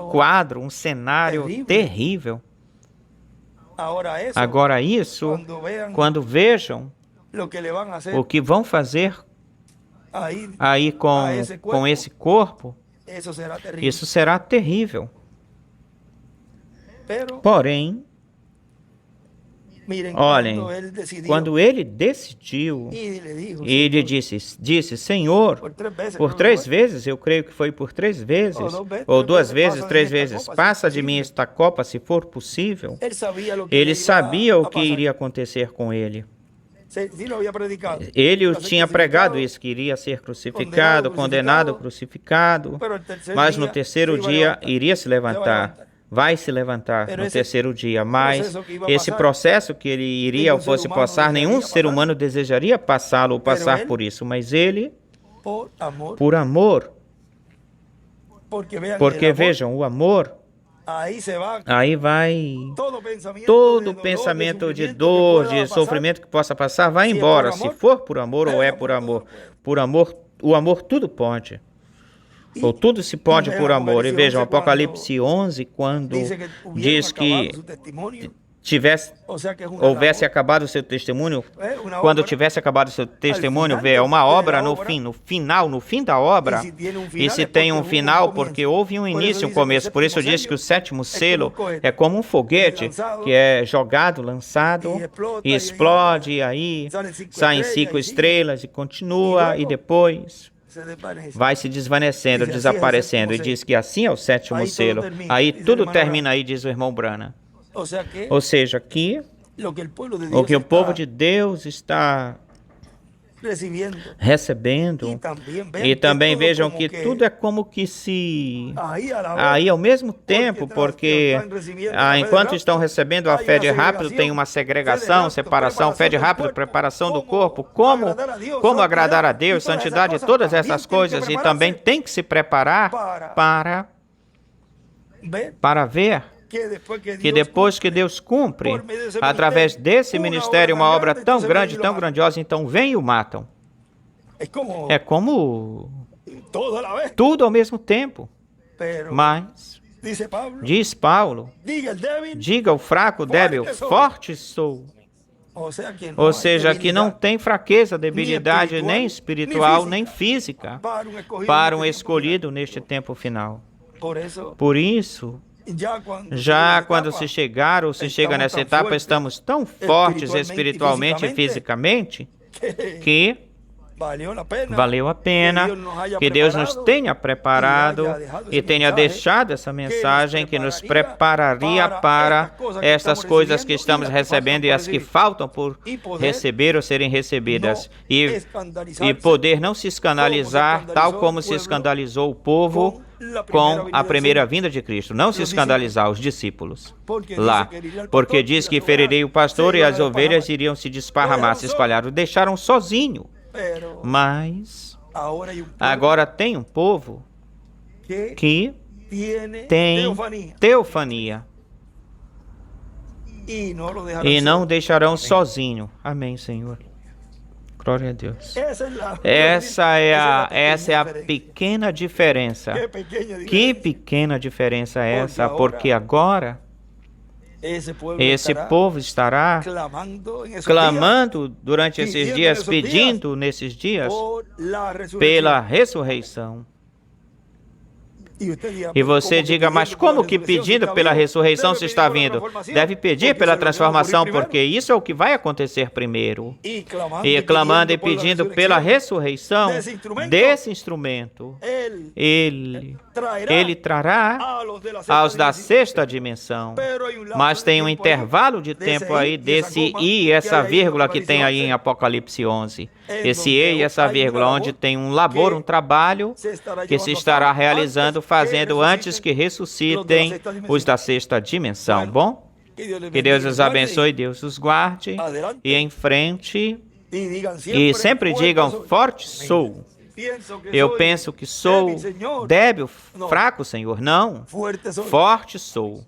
A: quadro, um cenário terrível. Agora isso, quando vejam o que vão fazer aí com esse corpo, isso será terrível. Porém, olhem, quando ele decidiu, ele disse, Senhor, por 3 vezes, eu creio que foi por 3 vezes, ou 2 vezes, 3 vezes, passa de mim esta copa se for possível. Ele sabia o que iria acontecer com ele. Ele tinha pregado isso, que iria ser crucificado, condenado, crucificado, mas no terceiro dia iria se levantar. Vai se levantar no terceiro dia, mas esse processo que ele iria ou fosse passar, nenhum ser humano desejaria passá-lo ou passar por isso, mas ele, por amor, porque vejam, o amor, aí vai todo pensamento de dor, de sofrimento que possa passar, vai embora, se for por amor ou é por amor. Por amor, o amor tudo pode. Ou tudo se pode por amor. E vejam, Apocalipse 11, quando diz que houvesse acabado o seu testemunho, quando tivesse acabado o seu testemunho, é uma obra no fim da obra, e se tem um final, porque houve um início, um começo. Por isso diz que o 7º selo é como um foguete que é jogado, lançado, e explode, e aí saem 5 estrelas, e continua, e depois vai se desvanecendo, desaparecendo, e diz que assim é o 7º selo. Aí tudo termina aí, diz o irmão Branham. Ou seja, aqui, o que o povo de Deus está recebendo, e também vejam que tudo é como que se... Aí, ao mesmo tempo, porque enquanto estão recebendo a fé de rápido, tem uma segregação, separação, fé de rápido, preparação do corpo, como agradar a Deus, santidade, todas essas coisas, e também tem que se preparar para ver que depois que Deus cumpre, através desse ministério, uma obra tão grande, tão grandiosa, então vem e o matam. É como tudo ao mesmo tempo. Mas, diz Paulo, diga ao fraco, débil, forte sou. Ou seja, que não tem fraqueza, debilidade, nem espiritual, nem física, para um escolhido neste tempo final. Por isso, já quando se chegar ou se chega nessa etapa, estamos tão fortes espiritualmente e fisicamente que valeu a pena que Deus nos tenha preparado e tenha deixado essa mensagem que nos prepararia para essas coisas que estamos recebendo e as que faltam por receber ou serem recebidas. E poder não se escandalizar tal como se escandalizou o povo com a primeira vinda de Cristo. Não se escandalizar os discípulos lá, porque diz que ferirei o pastor e as ovelhas iriam se desparramar, se espalhar. O deixaram sozinho. Mas agora tem um povo que tem teofania e não o deixarão sozinho. Amém, Senhor. Glória a Deus. Essa é a pequena diferença. Que pequena diferença é essa? Porque agora esse povo estará clamando durante esses dias, pedindo nesses dias pela ressurreição. E você diga, mas como que pedindo pela ressurreição se está vindo? Deve pedir pela transformação, porque isso é o que vai acontecer primeiro. E clamando e pedindo pela ressurreição desse instrumento, ele Ele trará aos da sexta dimensão. Mas tem um intervalo de tempo aí desse e essa vírgula que tem aí em Apocalipse 11. Esse e essa vírgula, onde tem um labor, um trabalho que se estará realizando, fazendo antes que ressuscitem os da sexta dimensão. Bom? Que Deus os abençoe, Deus os guarde e em frente. E sempre digam, forte sou. Eu penso que sou débil, fraco, Senhor. Não, forte sou.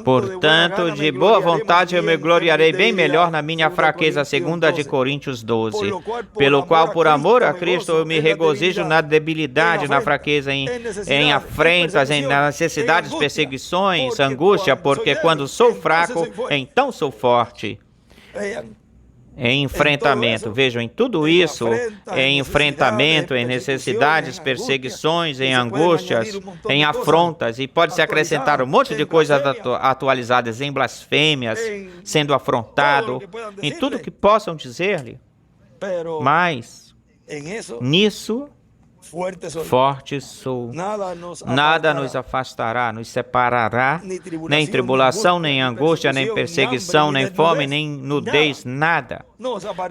A: Portanto, de boa vontade eu me gloriarei bem melhor na minha fraqueza, 2 Coríntios 12. Pelo qual, por amor a Cristo, eu me regozijo na debilidade, na fraqueza, em afrentas, em necessidades, perseguições, angústia, porque quando sou fraco, então sou forte. Em enfrentamento, vejam, em tudo isso, em enfrentamento, em necessidades, perseguições, em angústias, em afrontas, e pode-se acrescentar um monte de coisas atualizadas, em blasfêmias, sendo afrontado, em tudo que possam dizer-lhe. Mas, nisso, forte sou. Nada nos afastará, nos separará, nem tribulação, nem angústia, nem perseguição, nem fome, nem nudez, nada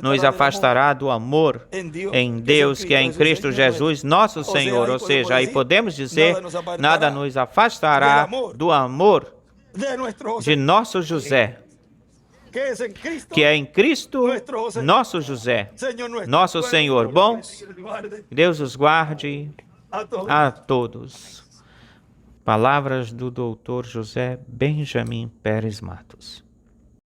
A: nos afastará do amor em Deus, que é em Cristo Jesus, nosso Senhor. Ou seja, aí podemos dizer, nada nos afastará do amor de nosso José, que é em Cristo, nosso José, nosso Senhor. Bom, Deus os guarde a todos. Palavras do Dr. José Benjamin Pérez Matos.